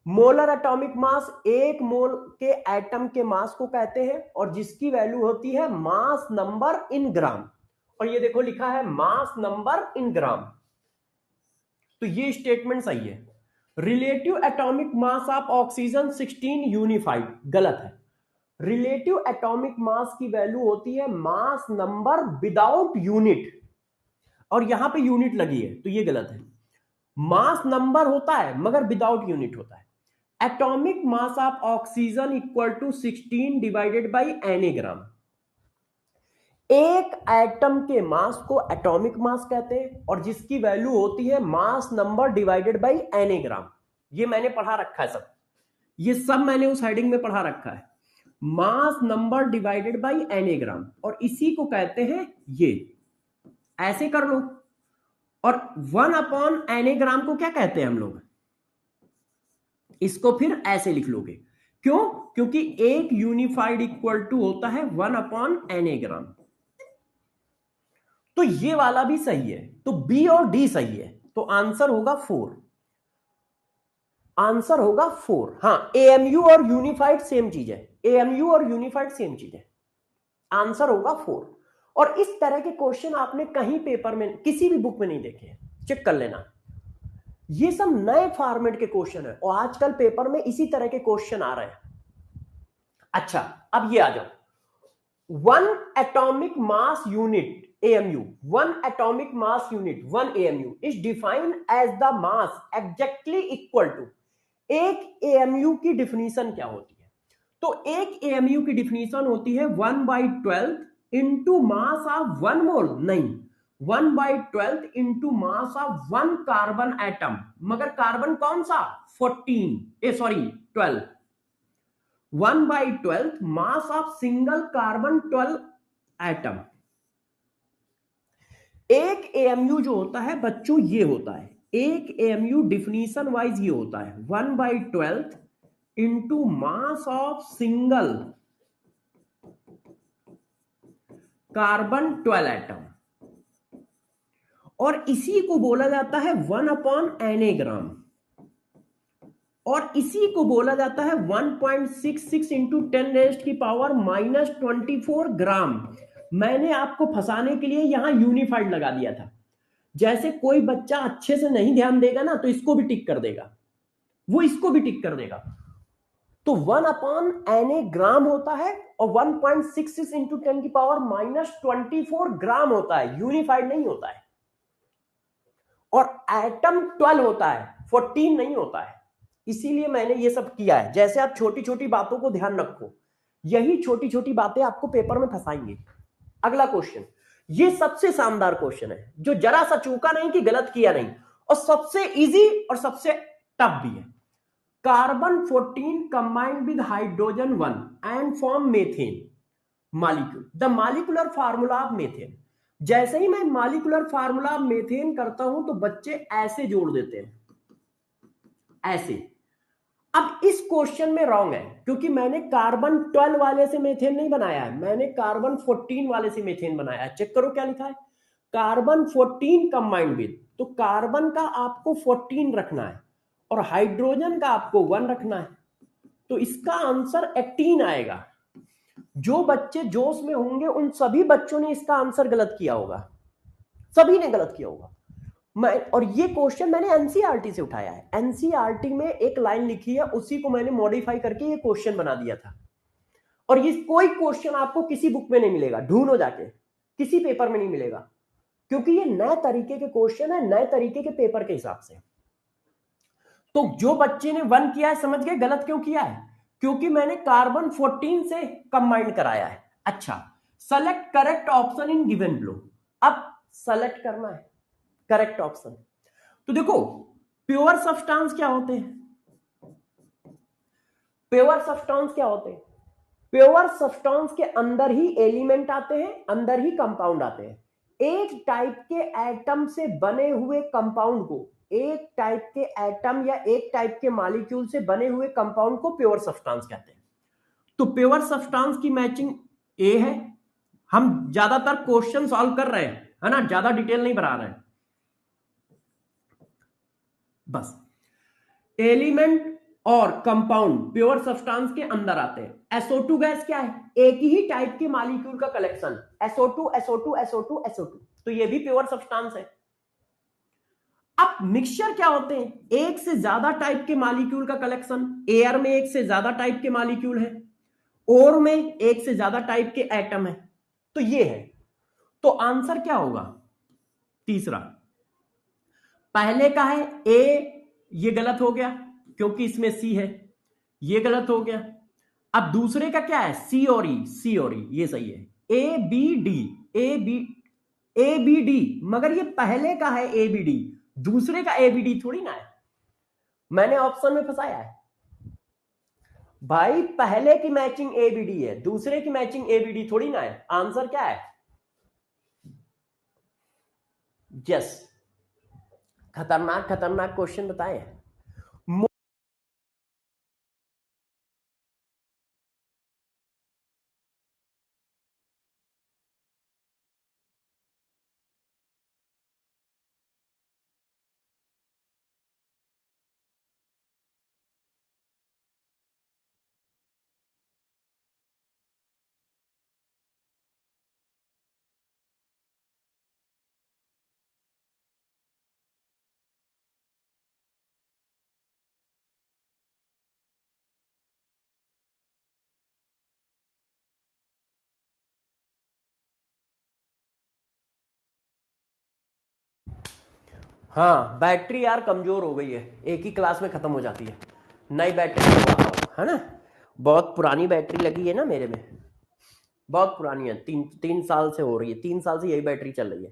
Molar atomic mass, एक मोल के एटम के मास को कहते हैं, और जिसकी वैल्यू होती है मास नंबर इन ग्राम, और ये देखो लिखा है मास नंबर इन ग्राम, तो ये स्टेटमेंट सही है। Relative atomic mass of oxygen 16 unified, गलत है। रिलेटिव एटॉमिक मास की वैल्यू होती है मास नंबर विदाउट यूनिट, और यहां पे यूनिट लगी है, तो ये गलत है। मास नंबर होता है मगर विदाउट यूनिट होता है। Atomic mass of oxygen equal to 16 divided by Na gram. एक एटम के मास को एटॉमिक मास कहते हैं और जिसकी वैल्यू होती है mass number divided by Na ग्राम। ये मैंने पढ़ा रखा है सब, ये सब मैंने उस हेडिंग में पढ़ा रखा है, mass number divided by Na ग्राम, और इसी को कहते हैं ये, ऐसे कर लो। और 1/Na ग्राम को क्या कहते हैं हम लोग, इसको फिर ऐसे लिख लोगे, क्यों, क्योंकि एक यूनिफाइड इक्वल टू होता है 1/Na ग्राम। तो ये वाला भी सही है, तो बी और डी सही है, तो आंसर होगा 4, आंसर होगा 4। हाँ, एएमयू और यूनिफाइड सेम चीज है, एएमयू और यूनिफाइड सेम चीज है, आंसर होगा 4। और इस तरह के क्वेश्चन आपने कहीं पेपर में किसी भी बुक में नहीं देखे, चेक कर लेना, ये सब नए फॉर्मेट के क्वेश्चन है और आजकल पेपर में इसी तरह के क्वेश्चन आ रहे हैं। अच्छा, अब ये आ जाओ, 1 atomic mass unit AMU, 1 atomic mass unit 1 AMU is defined as the mass exactly equal to, एक AMU की डिफिनीशन क्या होती है, तो एक AMU की डिफिनीशन होती है 1/12 इंटू मास ऑफ 1 मोल, नहीं 1/12 into mass of 1 carbon atom, मगर कार्बन कौन सा 12, 1/12 मास ऑफ सिंगल कार्बन 12 एटम। एक AMU जो होता है बच्चों ये होता है, एक AMU डिफिनीशन वाइज ये होता है 1/12 into mass of single carbon 12 atom, और इसी को बोला जाता है 1/Na ग्राम, और इसी को बोला जाता है 1.66 इंटू 10⁻⁻24 ग्राम। मैंने आपको फंसाने के लिए यहां यूनिफाइड लगा दिया था, जैसे कोई बच्चा अच्छे से नहीं ध्यान देगा ना तो इसको भी टिक कर देगा, वो इसको भी टिक कर देगा। तो 1/Na ग्राम होता है और 1.66 इंटू 10⁻⁻24 ग्राम होता है, यूनिफाइड नहीं होता है। और एटम 12 होता है, 14 नहीं होता है, इसीलिए मैंने ये सब किया है। जैसे आप छोटी छोटी बातों को ध्यान रखो, यही छोटी छोटी बातें आपको पेपर में फंसाएंगे। अगला क्वेश्चन, ये सबसे शानदार क्वेश्चन है, जो जरा सा चूका नहीं कि गलत किया नहीं, और सबसे इजी और सबसे टफ भी है। Carbon 14 combined with hydrogen 1 and form methane molecule, the molecular formula of methane. जैसे ही मैं मॉलिक्यूलर फार्मूला ऑफ मेथेन करता हूं तो बच्चे ऐसे जोड़ देते हैं, ऐसे। अब इस क्वेश्चन में रॉन्ग है, क्योंकि मैंने कार्बन 12 वाले से मेथेन नहीं बनाया है, मैंने कार्बन 14 वाले से मेथेन बनाया है। चेक करो क्या लिखा है, कार्बन 14 कंबाइंड विद, तो कार्बन का आपको 14 रखना है और हाइड्रोजन का आपको 1 रखना है, तो इसका आंसर 18 आएगा। जो बच्चे जोश में होंगे उन सभी बच्चों ने इसका आंसर गलत किया होगा, सभी ने गलत किया होगा। और ये क्वेश्चन मैंने एनसीईआरटी से उठाया है, एनसीईआरटी में एक लाइन लिखी है, उसी को मैंने मॉडिफाई करके ये क्वेश्चन बना दिया था। और ये कोई क्वेश्चन आपको किसी बुक में नहीं मिलेगा, ढूंढो जाके, किसी पेपर में नहीं मिलेगा, क्योंकि ये नए तरीके के क्वेश्चन है, नए तरीके के पेपर के हिसाब से। तो जो बच्चे ने 1 किया है समझ गए गलत क्यों किया है, क्योंकि मैंने कार्बन 14 से कंबाइंड कराया है। अच्छा, select correct option in given below, अब सेलेक्ट करना है करेक्ट ऑप्शन। तो देखो, प्योर सब्सटेंस क्या होते हैं, प्योर सब्सटेंस क्या होते हैं, प्योर सब्सटेंस के अंदर ही एलिमेंट आते हैं, अंदर ही कंपाउंड आते हैं। एक टाइप के एटम से बने हुए कंपाउंड को, एक टाइप के एटम या एक टाइप के मॉलिक्यूल से बने हुए कंपाउंड को प्योर सब्सटेंस कहते हैं। तो प्योर सब्सटेंस की मैचिंग ए है। हम ज्यादातर क्वेश्चन सॉल्व कर रहे हैं, है ना, ज्यादा डिटेल नहीं बना रहे हैं, बस एलिमेंट और कंपाउंड प्योर सब्सटेंस के अंदर आते हैं। SO2 गैस क्या है, एक ही टाइप के मॉलिक्यूल का collection, SO2 SO2 SO2 SO2, तो ये भी प्योर सब्सटेंस है। अब मिक्सचर क्या होते हैं, एक से ज्यादा टाइप के मॉलिक्यूल का कलेक्शन, एयर में एक से ज्यादा टाइप के मॉलिक्यूल है, ओर में एक से ज्यादा टाइप के एटम है, तो ये है। तो आंसर क्या होगा, तीसरा। पहले का है ए, ये गलत हो गया क्योंकि इसमें सी है, ये गलत हो गया। अब दूसरे का क्या है, सी और ई, सी और ई, ये सही है। A B D, A B D, मगर ये पहले का है ए बी डी, दूसरे का ए बी डी थोड़ी ना है, मैंने ऑप्शन में फंसाया है भाई, पहले की मैचिंग ए बी डी है, दूसरे की मैचिंग ए बी डी थोड़ी ना है। आंसर क्या है? यस, खतरनाक खतरनाक क्वेश्चन बताए। हाँ, बैटरी यार कमजोर हो गई है, एक ही क्लास में खत्म हो जाती है, नई बैटरी लगवाता हूँ, है ना। बहुत पुरानी बैटरी लगी है ना मेरे में, बहुत पुरानी है, 3 साल से हो रही है, 3 साल से यही बैटरी चल रही है,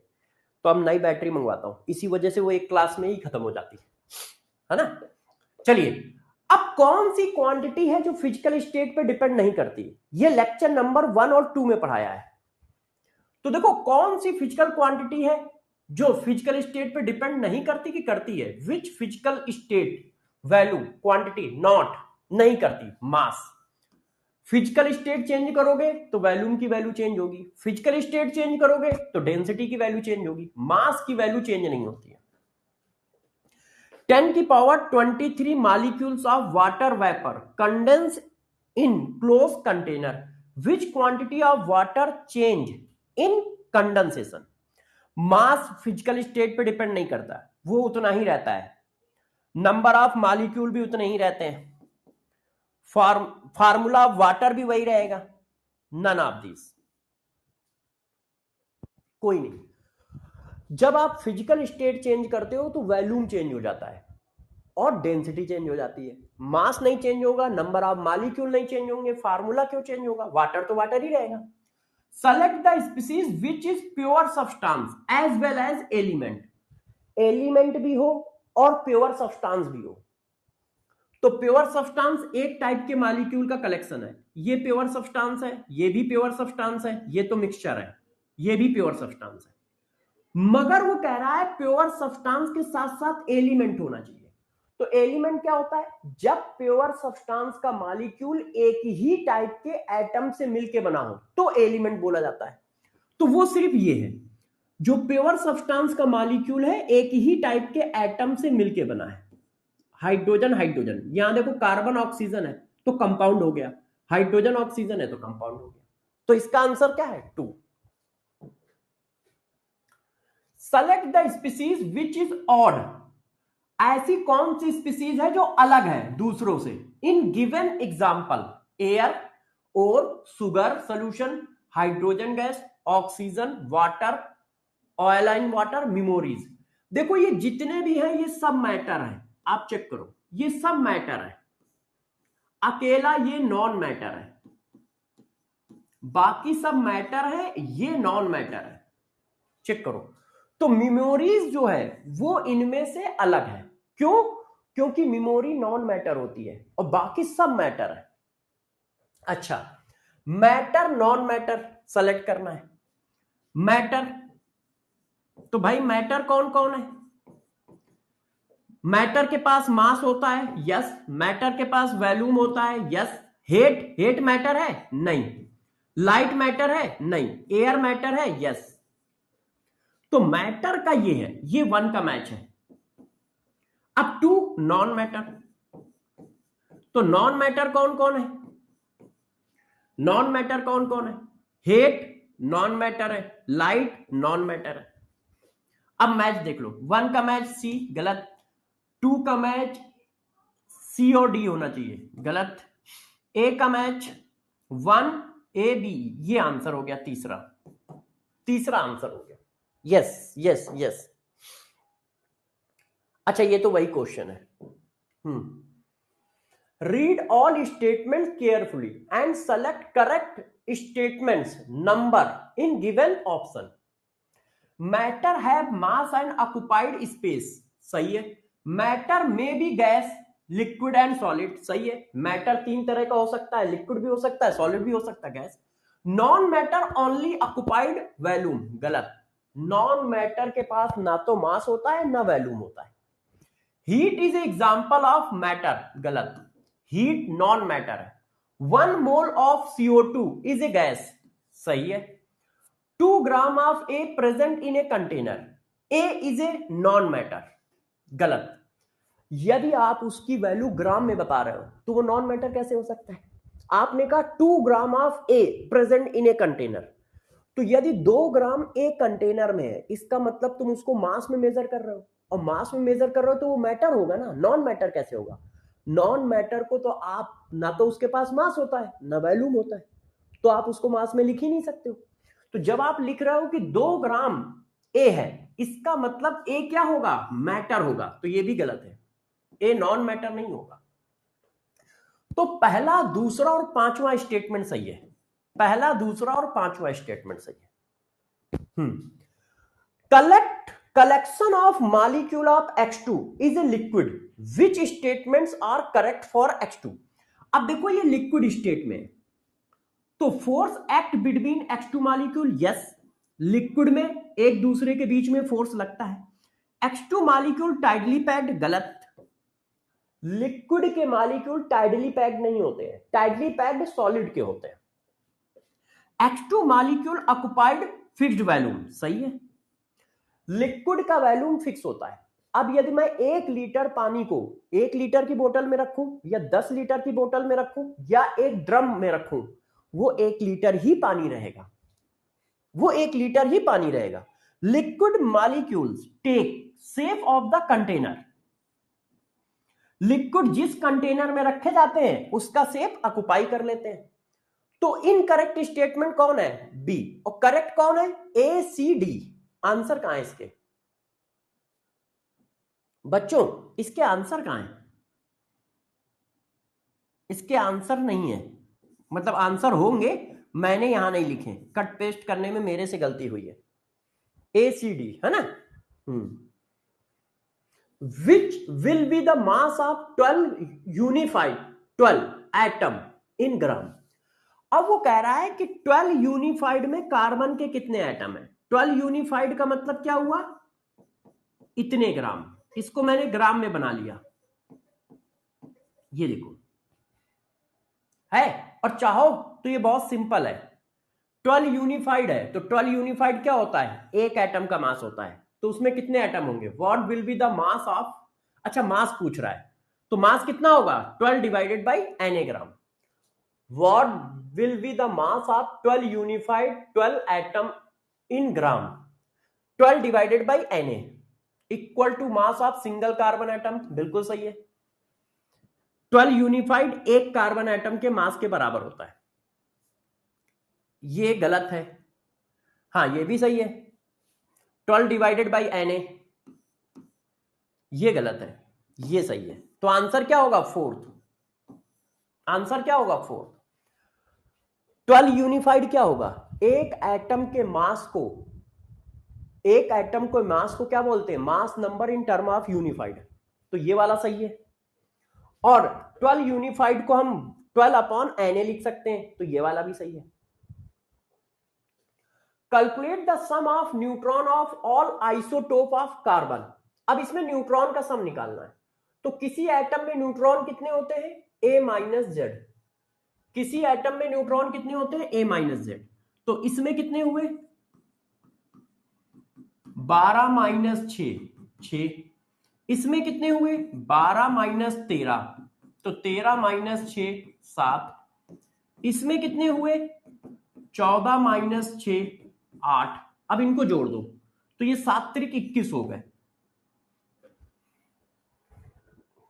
तो अब नई बैटरी मंगवाता हूँ, इसी वजह से वो एक क्लास में ही खत्म हो जाती है ना। चलिए, अब कौन सी क्वांटिटी है जो फिजिकल स्टेट पे डिपेंड नहीं करती? ये लेक्चर नंबर 1 और 2 में पढ़ाया है। तो देखो कौन सी फिजिकल क्वांटिटी है जो फिजिकल स्टेट पे डिपेंड नहीं करती कि करती है? Which physical state value quantity not, नहीं करती? मास। फिजिकल स्टेट चेंज करोगे तो वॉल्यूम की वैल्यू चेंज होगी, फिजिकल स्टेट चेंज करोगे तो डेंसिटी की वैल्यू चेंज होगी, मास की वैल्यू चेंज नहीं होती है। 10 की power 23 molecules of water vapour condense in close container, which quantity of water change in condensation? Mass physical state पे डिपेंड नहीं करता, वो उतना ही रहता है, नंबर ऑफ मॉलिक्यूल भी उतने ही रहते हैं, फार्मूला ऑफ वाटर भी वही रहेगा, नन ऑफ दिस, कोई नहीं। जब आप फिजिकल स्टेट चेंज करते हो तो वॉल्यूम चेंज हो जाता है और डेंसिटी चेंज हो जाती है, मास नहीं चेंज होगा, नंबर ऑफ मॉलिक्यूल नहीं चेंज होंगे, फार्मूला क्यों चेंज होगा? वाटर तो वाटर ही रहेगा। Select the species which is pure substance as well as element, element भी हो और प्योर सब्सटेंस भी हो। तो प्योर सब्सटेंस एक टाइप के मॉलिक्यूल का कलेक्शन है, ये प्योर सब्सटेंस है, ये भी प्योर सब्सटेंस है, ये तो मिक्सचर है, ये भी प्योर सब्सटेंस है, मगर वो कह रहा है प्योर सब्सटेंस के साथ साथ एलिमेंट होना चाहिए। तो एलिमेंट क्या होता है? जब प्योर सब्सटेंस का मॉलिक्यूल एक ही टाइप के एटम से मिलके बना हो तो एलिमेंट बोला जाता है। तो वो सिर्फ ये है, जो प्योर सब्सटेंस का मॉलिक्यूल है एक ही टाइप के एटम से मिलके बना है, हाइड्रोजन हाइड्रोजन, यहां देखो कार्बन ऑक्सीजन है तो कंपाउंड हो गया, हाइड्रोजन ऑक्सीजन है तो कंपाउंड हो गया, तो इसका आंसर क्या है? 2। Select the species which is odd, ऐसी कौन सी स्पीसीज है जो अलग है दूसरों से? इन गिवन एग्जाम्पल, एयर और sugar solution, hydrogen gas, oxygen, water, oil in water, memories. देखो ये जितने भी हैं ये सब मैटर है, आप चेक करो, ये सब मैटर है, अकेला ये नॉन मैटर है, बाकी सब मैटर है, ये नॉन मैटर है, चेक करो। तो मेमोरीज जो है वो इनमें से अलग है, क्यों? क्योंकि मेमोरी नॉन मैटर होती है और बाकी सब मैटर है। अच्छा, मैटर नॉन मैटर सेलेक्ट करना है। मैटर, तो भाई मैटर कौन कौन है? मैटर के पास मास होता है, यस। मैटर के पास वॉल्यूम होता है, यस। हेट मैटर है? नहीं। लाइट मैटर है? नहीं। एयर मैटर है? यस। तो मैटर का ये है, ये 1 का मैच है। अब 2 नॉन मैटर, तो नॉन मैटर कौन कौन है? नॉन मैटर कौन कौन है? हेट नॉन मैटर है, लाइट नॉन मैटर है। अब मैच देख लो, 1 का मैच सी, गलत। 2 का मैच सी और डी होना चाहिए, गलत। ए का मैच 1 ए बी, ये आंसर हो गया, तीसरा तीसरा आंसर हो गया, यस यस यस। अच्छा, ये तो वही क्वेश्चन है। Read all statements carefully and select correct statements number in given option. Matter have mass and occupied space, सही है। मैटर में be gas, liquid and solid, सही है। मैटर तीन तरह का हो सकता है, लिक्विड भी हो सकता है, सॉलिड भी हो सकता है, gas. Non matter only occupied volume, गलत। नॉन मैटर के पास ना तो मास होता है ना वैल्यूम होता है। Heat is example of matter, गलत। हीट नॉन मैटर है। 1 mole of CO2 is a gas, सही है। 2 gram of A present in a container, A is a non matter, गलत। यदि आप उसकी वैल्यू ग्राम में बता रहे हो तो वो नॉन मैटर कैसे हो सकता है? आपने कहा 2 gram of A present in a container, तो यदि 2 ग्राम ए कंटेनर में है, इसका मतलब तुम उसको मास में मेजर कर रहे हो, और मास में मेजर कर रहे हो तो वो मैटर होगा ना, नॉन मैटर कैसे होगा? नॉन मैटर को तो आप ना तो उसके पास मास होता है ना वैल्यूम होता है, तो आप उसको मास में लिख ही नहीं सकते हो। तो जब आप लिख रहे हो कि 2 ग्राम ए है, इसका मतलब ए क्या होगा? मैटर होगा, तो ये भी गलत है, ए नॉन मैटर नहीं होगा। तो पहला, दूसरा और पांचवा स्टेटमेंट सही है। पहला, दूसरा और पांचवा स्टेटमेंट सही है। Collection of molecule of X2 is a liquid, which statements are correct for X2? अब देखो ये लिक्विड स्टेट में, तो force act between X2 molecule, yes. Liquid में एक दूसरे के बीच में फोर्स लगता है। X2 मॉलिक्यूल टाइडली पैक्ड, गलत। लिक्विड के मॉलिक्यूल टाइडली पैक्ड नहीं होते हैं, टाइडली पैक्ड सॉलिड के होते हैं। X2 molecule occupied fixed volume, सही है। लिक्विड का वैल्यूम फिक्स होता है। अब यदि मैं 1 लीटर पानी को 1 लीटर की बोतल में रखूं, या 10 लीटर की बोतल में रखूं, या एक ड्रम में रखूं, वो 1 लीटर ही पानी रहेगा, वो 1 लीटर ही पानी रहेगा। Liquid molecules take shape of the container, liquid जिस कंटेनर में रखे जाते हैं उसका शेप ऑक्युपाई कर लेते हैं। तो इनकरेक्ट स्टेटमेंट कौन है? बी। और करेक्ट कौन है? ए, सी, डी। आंसर कहां है इसके? बच्चों इसके आंसर कहां है? इसके आंसर नहीं है, मतलब आंसर होंगे, मैंने यहां नहीं लिखे, कट पेस्ट करने में मेरे से गलती हुई है। ए, सी, डी है ना। Which will be the mass of 12 unified 12 atom in gram? अब वो कह रहा है कि 12 यूनिफाइड में कार्बन के कितने एटम है। 12 यूनिफाइड का मतलब क्या हुआ? इतने ग्राम। इसको मैंने ग्राम में बना लिया, ये देखो है। और चाहो तो ये बहुत सिंपल है। 12 यूनिफाइड है तो 12 यूनिफाइड क्या होता है? एक एटम का मास होता है, तो उसमें कितने एटम होंगे? What will be the mass of, अच्छा मास पूछ रहा है, तो मास कितना होगा? 12 डिवाइडेड बाई Na ग्राम। What will be the mass of 12 unified 12 atom in gram? 12 divided by Na equal to mass of single carbon atom, बिल्कुल सही है। 12 यूनिफाइड एक कार्बन एटम के मास के बराबर होता है, ये गलत है। हाँ ये भी सही है, 12 डिवाइडेड बाई Na, ये गलत है, ये सही है। तो आंसर क्या होगा? फोर्थ। आंसर क्या होगा? फोर्थ। 12 यूनिफाइड क्या होगा? एक एटम के मास को, एक एटम को मास को क्या बोलते हैं? Mass number in term of unified, तो ये वाला सही है। और 12 यूनिफाइड को हम 12 अपॉन Na लिख सकते हैं, तो ये वाला भी सही है। Calculate the sum of neutron of all isotope of carbon. अब इसमें न्यूट्रॉन का सम निकालना है। तो किसी एटम में न्यूट्रॉन कितने होते हैं? A minus Z. किसी एटम में न्यूट्रॉन कितने होते हैं? A minus Z. तो इसमें कितने हुए? 12 माइनस 6। इसमें कितने हुए? 12 माइनस 13, तो 13 माइनस 6 7। इसमें कितने हुए? 14 माइनस 6 8। अब इनको जोड़ दो तो ये 7 त्रिक 21 हो गए,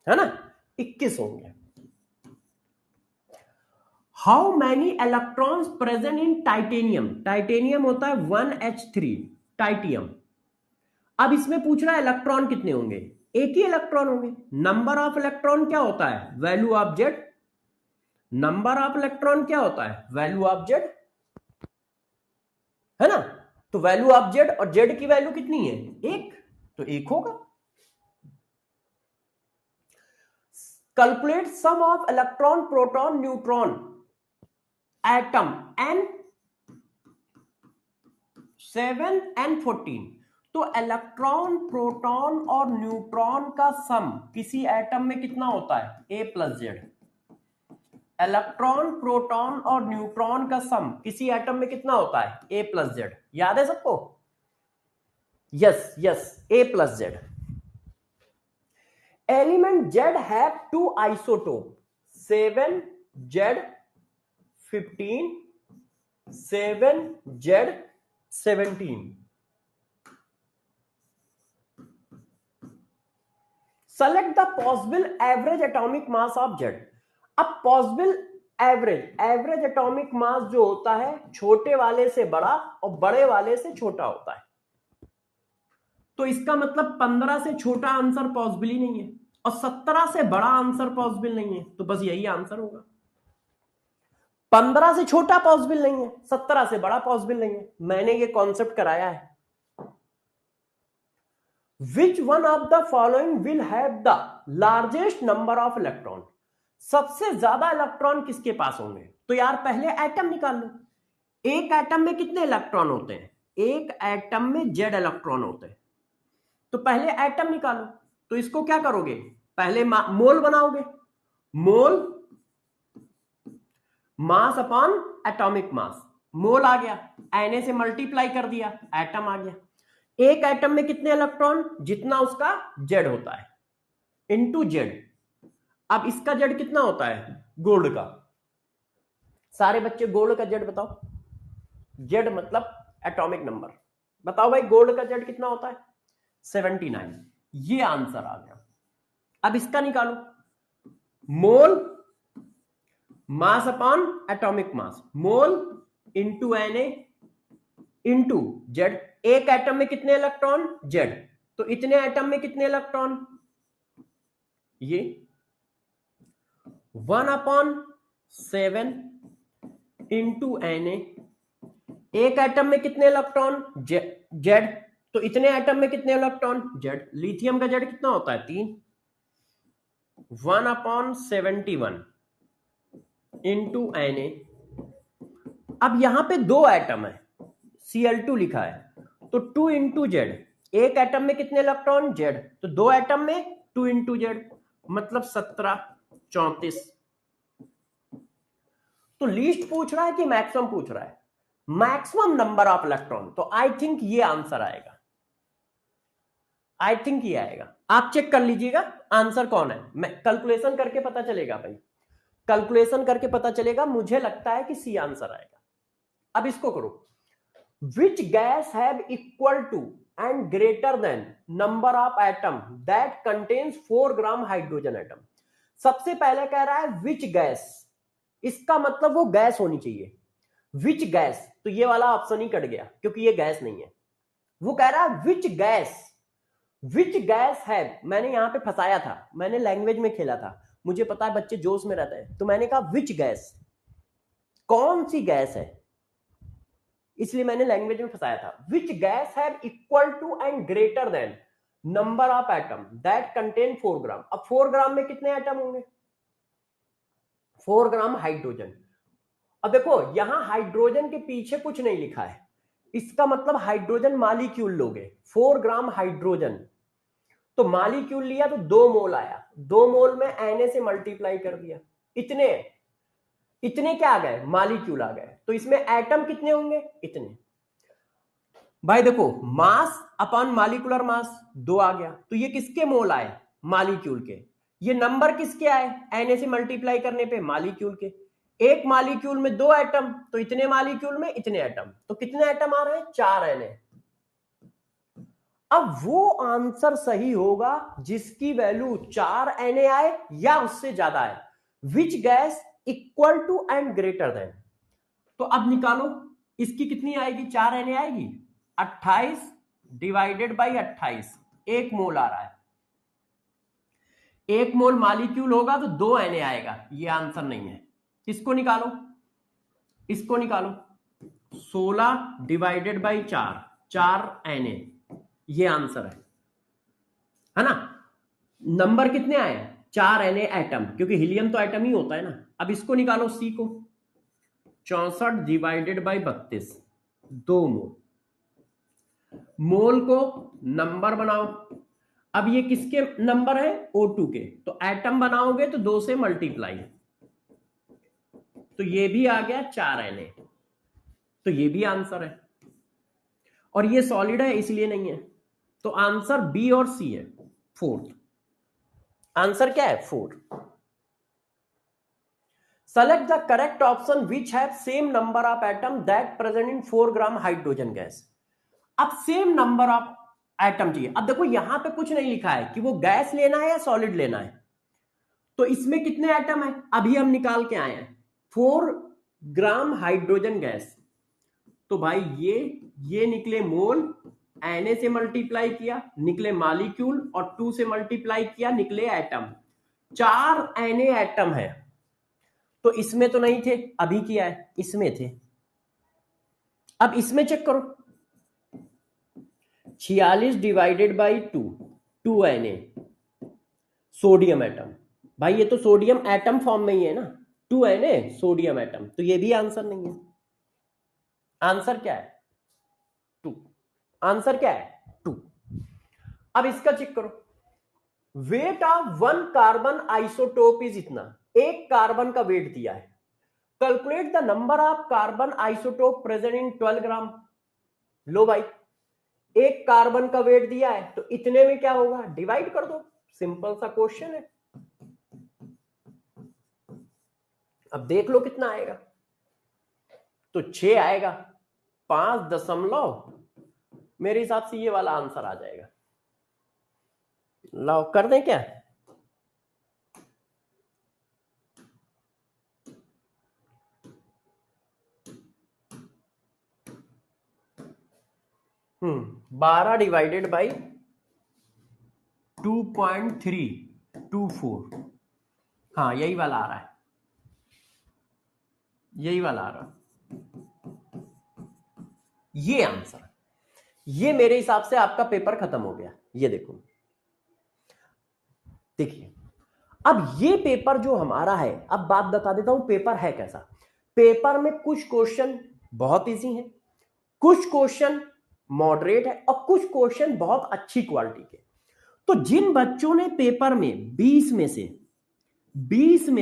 है ना, 21 होंगे। How many electrons present in titanium? Titanium होता है 1H3 टाइटियम। अब इसमें पूछ रहा है इलेक्ट्रॉन कितने होंगे? एक ही इलेक्ट्रॉन होंगे। नंबर ऑफ इलेक्ट्रॉन क्या होता है? Value of Z. Number of electron क्या होता है? वैल्यू ऑफ जेड, है ना? तो वैल्यू ऑफ जेड, और जेड की वैल्यू कितनी है? एक, तो एक होगा। Calculate sum of electron proton neutron atom n 7 n 14। तो इलेक्ट्रॉन, प्रोटॉन और न्यूट्रॉन का सम किसी एटम में कितना होता है? a plus Z. Electron, proton और न्यूट्रॉन का सम किसी एटम में कितना होता है? a plus Z. याद है सबको? Yes yes, a plus Z. Element Z have two isotope, 7 Z 15, 7 Z 17। Select the possible average atomic mass of Z. अब पॉसिबल एवरेज एटॉमिक मास जो होता है, छोटे वाले से बड़ा और बड़े वाले से छोटा होता है। तो इसका मतलब 15 से छोटा आंसर पॉसिबल ही नहीं है, और 17 से बड़ा आंसर पॉसिबल नहीं है। तो बस यही आंसर होगा। 15 से छोटा पॉसिबल नहीं है, 17 से बड़ा पॉसिबल नहीं है। मैंने ये कॉन्सेप्ट कराया है। Which one of the following will have the largest number of electron? सबसे ज्यादा इलेक्ट्रॉन किसके पास होंगे? तो यार पहले एटम निकाल लो। एक एटम में कितने इलेक्ट्रॉन होते हैं? एक एटम में जेड इलेक्ट्रॉन होते हैं। तो पहले एटम निकालो। तो इसको क्या करोगे? पहले मोल बनाओगे। मोल, मास अपॉन एटॉमिक मास। मोल आ गया, Na से मल्टीप्लाई कर दिया, एटम आ गया। एक एटम में कितने इलेक्ट्रॉन? जितना उसका जेड होता है, इनटू जेड। अब इसका जेड कितना होता है? गोल्ड का। सारे बच्चे गोल्ड का जेड बताओ। जेड मतलब एटॉमिक नंबर। बताओ भाई, गोल्ड का जेड कितना होता है? 79। ये आंसर आ गया। अब इसका निकालो। Mole, mass upon atomic mass. Mole into Na into Z. एक एटम में कितने इलेक्ट्रॉन? जेड। तो इतने एटम में कितने इलेक्ट्रॉन? ये 1/7 इंटू Na। एक एटम में कितने इलेक्ट्रॉन? जेड। तो इतने एटम में कितने इलेक्ट्रॉन? जेड। लिथियम का जेड कितना होता है? 3। 1/71 इंटू Na। अब यहां पे दो एटम है, Cl2 लिखा है, तो 2 इंटू जेड। एक एटम में कितने इलेक्ट्रॉन? जेड। तो दो एटम में 2 इंटू जेड, मतलब 17, 34। तो लीस्ट पूछ रहा है कि मैक्सिमम पूछ रहा है? Maximum number of electron. तो आई थिंक ये आंसर आएगा। आई थिंक ये आएगा। आप चेक कर लीजिएगा आंसर कौन है। मैं कैलकुलेशन करके पता चलेगा भाई, कैलकुलेशन करके पता चलेगा। मुझे लगता है कि सी आंसर आएगा। अब इसको करो। Which gas have equal to and greater than number of atom that contains 4 gram hydrogen atom? सबसे पहले कह रहा है which gas, इसका मतलब वो गैस होनी चाहिए। which gas, तो ये वाला ऑप्शन ही कट गया क्योंकि ये गैस नहीं है। वो कह रहा है which gas have, मैंने यहां पे फंसाया था, मैंने लैंग्वेज में खेला था। मुझे पता है बच्चे जोश में रहते हैं, तो मैंने कहा which gas, कौन सी गैस है, इसलिए मैंने लैंग्वेज में फंसाया था। Which gas have equal to and greater than number of atom that contain 4 gram. अब 4 ग्राम में कितने एटम होंगे? 4 ग्राम हाइड्रोजन। अब देखो यहां हाइड्रोजन के पीछे कुछ नहीं लिखा है, इसका मतलब हाइड्रोजन मालिक्यूल लोगे। 4 ग्राम हाइड्रोजन, तो मालिक्यूल लिया तो 2 मोल आया, 2 मोल में Na से मल्टीप्लाई कर दिया, इतने क्या आ गए? मालिक्यूल आ गए। तो इसमें एटम कितने होंगे? इतने। भाई देखो, मास अपॉन मालिकुलर मास 2 आ गया, तो ये किसके मोल आए? मालिक्यूल के। ये नंबर किसके आए? Na से मल्टीप्लाई करने पे मालिक्यूल के। एक मालिक्यूल में 2 एटम, तो इतने मालिक्यूल में इतने एटम, तो कितने एटम आ रहे हैं? 4 Na। अब वो आंसर सही होगा जिसकी वैल्यू 4 Na आए या उससे ज्यादा आए। Which gas equal to and greater than. तो अब निकालो, इसकी कितनी आएगी? 4 Na आएगी। 28 डिवाइडेड बाई 28, 1 मोल आ रहा है। 1 मोल मॉलिक्यूल होगा तो 2 Na आएगा, ये आंसर नहीं है। इसको निकालो, इसको निकालो, 16 डिवाइडेड बाई 4, 4 Na, ये आंसर है ना। नंबर कितने आए? 4 Na एटम, क्योंकि हीलियम तो एटम ही होता है ना। अब इसको निकालो, सी को, 64 डिवाइडेड बाई 32, 2 मोल। मोल को नंबर बनाओ। अब ये किसके नंबर है? O2 के। तो एटम बनाओगे तो 2 से मल्टीप्लाई, तो ये भी आ गया 4 Na, तो ये भी आंसर है। और ये सॉलिड है इसलिए नहीं है, तो आंसर बी और सी है, 4th आंसर क्या है? 4। Select the correct option which have same number of atom that present in 4 gram hydrogen gas. अब सेम नंबर ऑफ एटम चाहिए। अब देखो यहां पे कुछ नहीं लिखा है कि वो गैस लेना है या सॉलिड लेना है, तो इसमें कितने एटम है अभी हम निकाल के आए हैं, 4 ग्राम हाइड्रोजन गैस। तो भाई ये निकले मोल, Na से मल्टीप्लाई किया निकले मॉलिक्यूल, और 2 से मल्टीप्लाई किया निकले एटम। 4 Na एटम है, तो इसमें तो नहीं थे, अभी किया है, इसमें थे। अब इसमें चेक करो, 46 divided by 2, 2 Na, sodium atom. भाई ये तो सोडियम एटम फॉर्म में ही है ना, 2 Na सोडियम एटम, तो ये भी आंसर नहीं है। आंसर क्या है? 2। आंसर क्या है? 2। अब इसका चेक करो, weight of 1 carbon isotope is इतना, एक कार्बन का वेट दिया है। Calculate the number of carbon isotope present in 12 ग्राम। लो भाई, एक कार्बन का वेट दिया है तो इतने में क्या होगा, डिवाइड कर दो, सिंपल सा क्वेश्चन है। अब देख लो कितना आएगा, तो 6 आएगा, 5 दशमलव, मेरे हिसाब से ये वाला आंसर आ जाएगा। लो कर दें क्या? हम्म, 12 डिवाइडेड बाई 2.324, हाँ यही वाला आ रहा है, यही वाला आ रहा है, ये आंसर। ये मेरे हिसाब से आपका पेपर खत्म हो गया। ये देखो, देखिए अब ये पेपर जो हमारा है, अब बात बता देता हूं पेपर है कैसा। पेपर में कुछ क्वेश्चन बहुत इजी हैं, कुछ क्वेश्चन मॉडरेट है, और कुछ क्वेश्चन बहुत अच्छी क्वालिटी के। तो जिन बच्चों ने पेपर में 20 में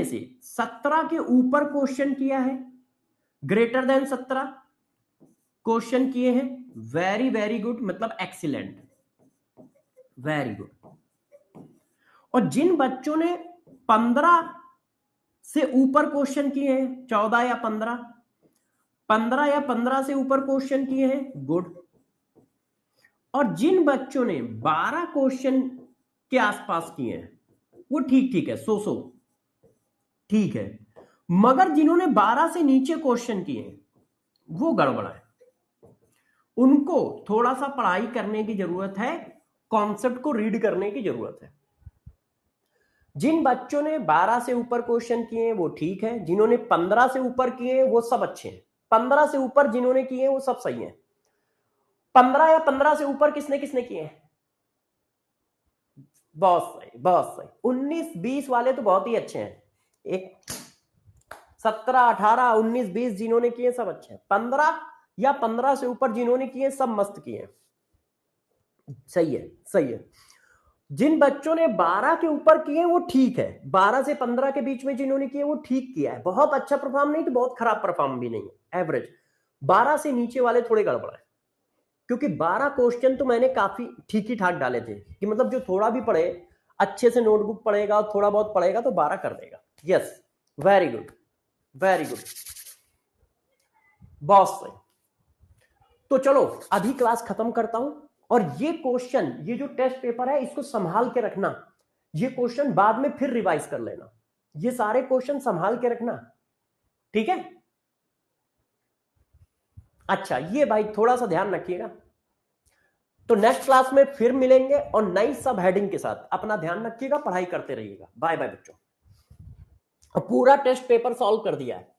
से 17 के ऊपर क्वेश्चन किया है, ग्रेटर देन 17 क्वेश्चन किए हैं, वेरी वेरी गुड, मतलब एक्सीलेंट, वेरी गुड। और जिन बच्चों ने 15 से ऊपर क्वेश्चन किए हैं, 14 या 15 या 15 से ऊपर क्वेश्चन किए हैं, गुड। और जिन बच्चों ने 12 क्वेश्चन के आसपास किए हैं, वो ठीक ठीक है, सो ठीक है। मगर जिन्होंने 12 से नीचे क्वेश्चन किए हैं, वो गड़बड़ है, उनको थोड़ा सा पढ़ाई करने की जरूरत है, कॉन्सेप्ट को रीड करने की जरूरत है। जिन बच्चों ने 12 से ऊपर क्वेश्चन किए हैं वो ठीक है, जिन्होंने 15 से ऊपर किए हैं वो सब अच्छे हैं, 15 से ऊपर जिन्होंने किए हैं वो सब सही हैं। 15 या 15 से ऊपर किसने किसने किए हैं? बहुत सही, बहुत सही। 19-20 वाले तो बहुत ही अच्छे हैं, एक 17, 18, 19, 20 जिन्होंने किए सब अच्छे हैं। 15 या 15 से ऊपर जिन्होंने किए सब मस्त किए हैं, सही है, सही है। जिन बच्चों ने 12 के ऊपर किए वो ठीक है, 12 से 15 के बीच में जिन्होंने किए वो ठीक किया है, बहुत अच्छा परफॉर्म नहीं तो बहुत खराब परफॉर्म भी नहीं है, एवरेज। 12 से नीचे वाले थोड़े गड़बड़ है, क्योंकि 12 क्वेश्चन तो मैंने काफी ठीक ही ठाक डाले थे, कि मतलब जो थोड़ा भी पढ़े, अच्छे से नोटबुक पढ़ेगा और थोड़ा बहुत पढ़ेगा तो 12 कर देगा। Yes, very good, very good, बहुत सही। तो चलो अभी क्लास खत्म करता हूं, और ये क्वेश्चन, ये जो टेस्ट पेपर है इसको संभाल के रखना, ये क्वेश्चन बाद में फिर रिवाइज कर लेना, ये सारे क्वेश्चन संभाल के रखना, ठीक है? अच्छा, ये भाई थोड़ा सा ध्यान रखिएगा, तो नेक्स्ट क्लास में फिर मिलेंगे और नई सब हेडिंग के साथ। अपना ध्यान रखिएगा, पढ़ाई करते रहिएगा। बाय बाय बच्चों। पूरा टेस्ट पेपर सॉल्व कर दिया है।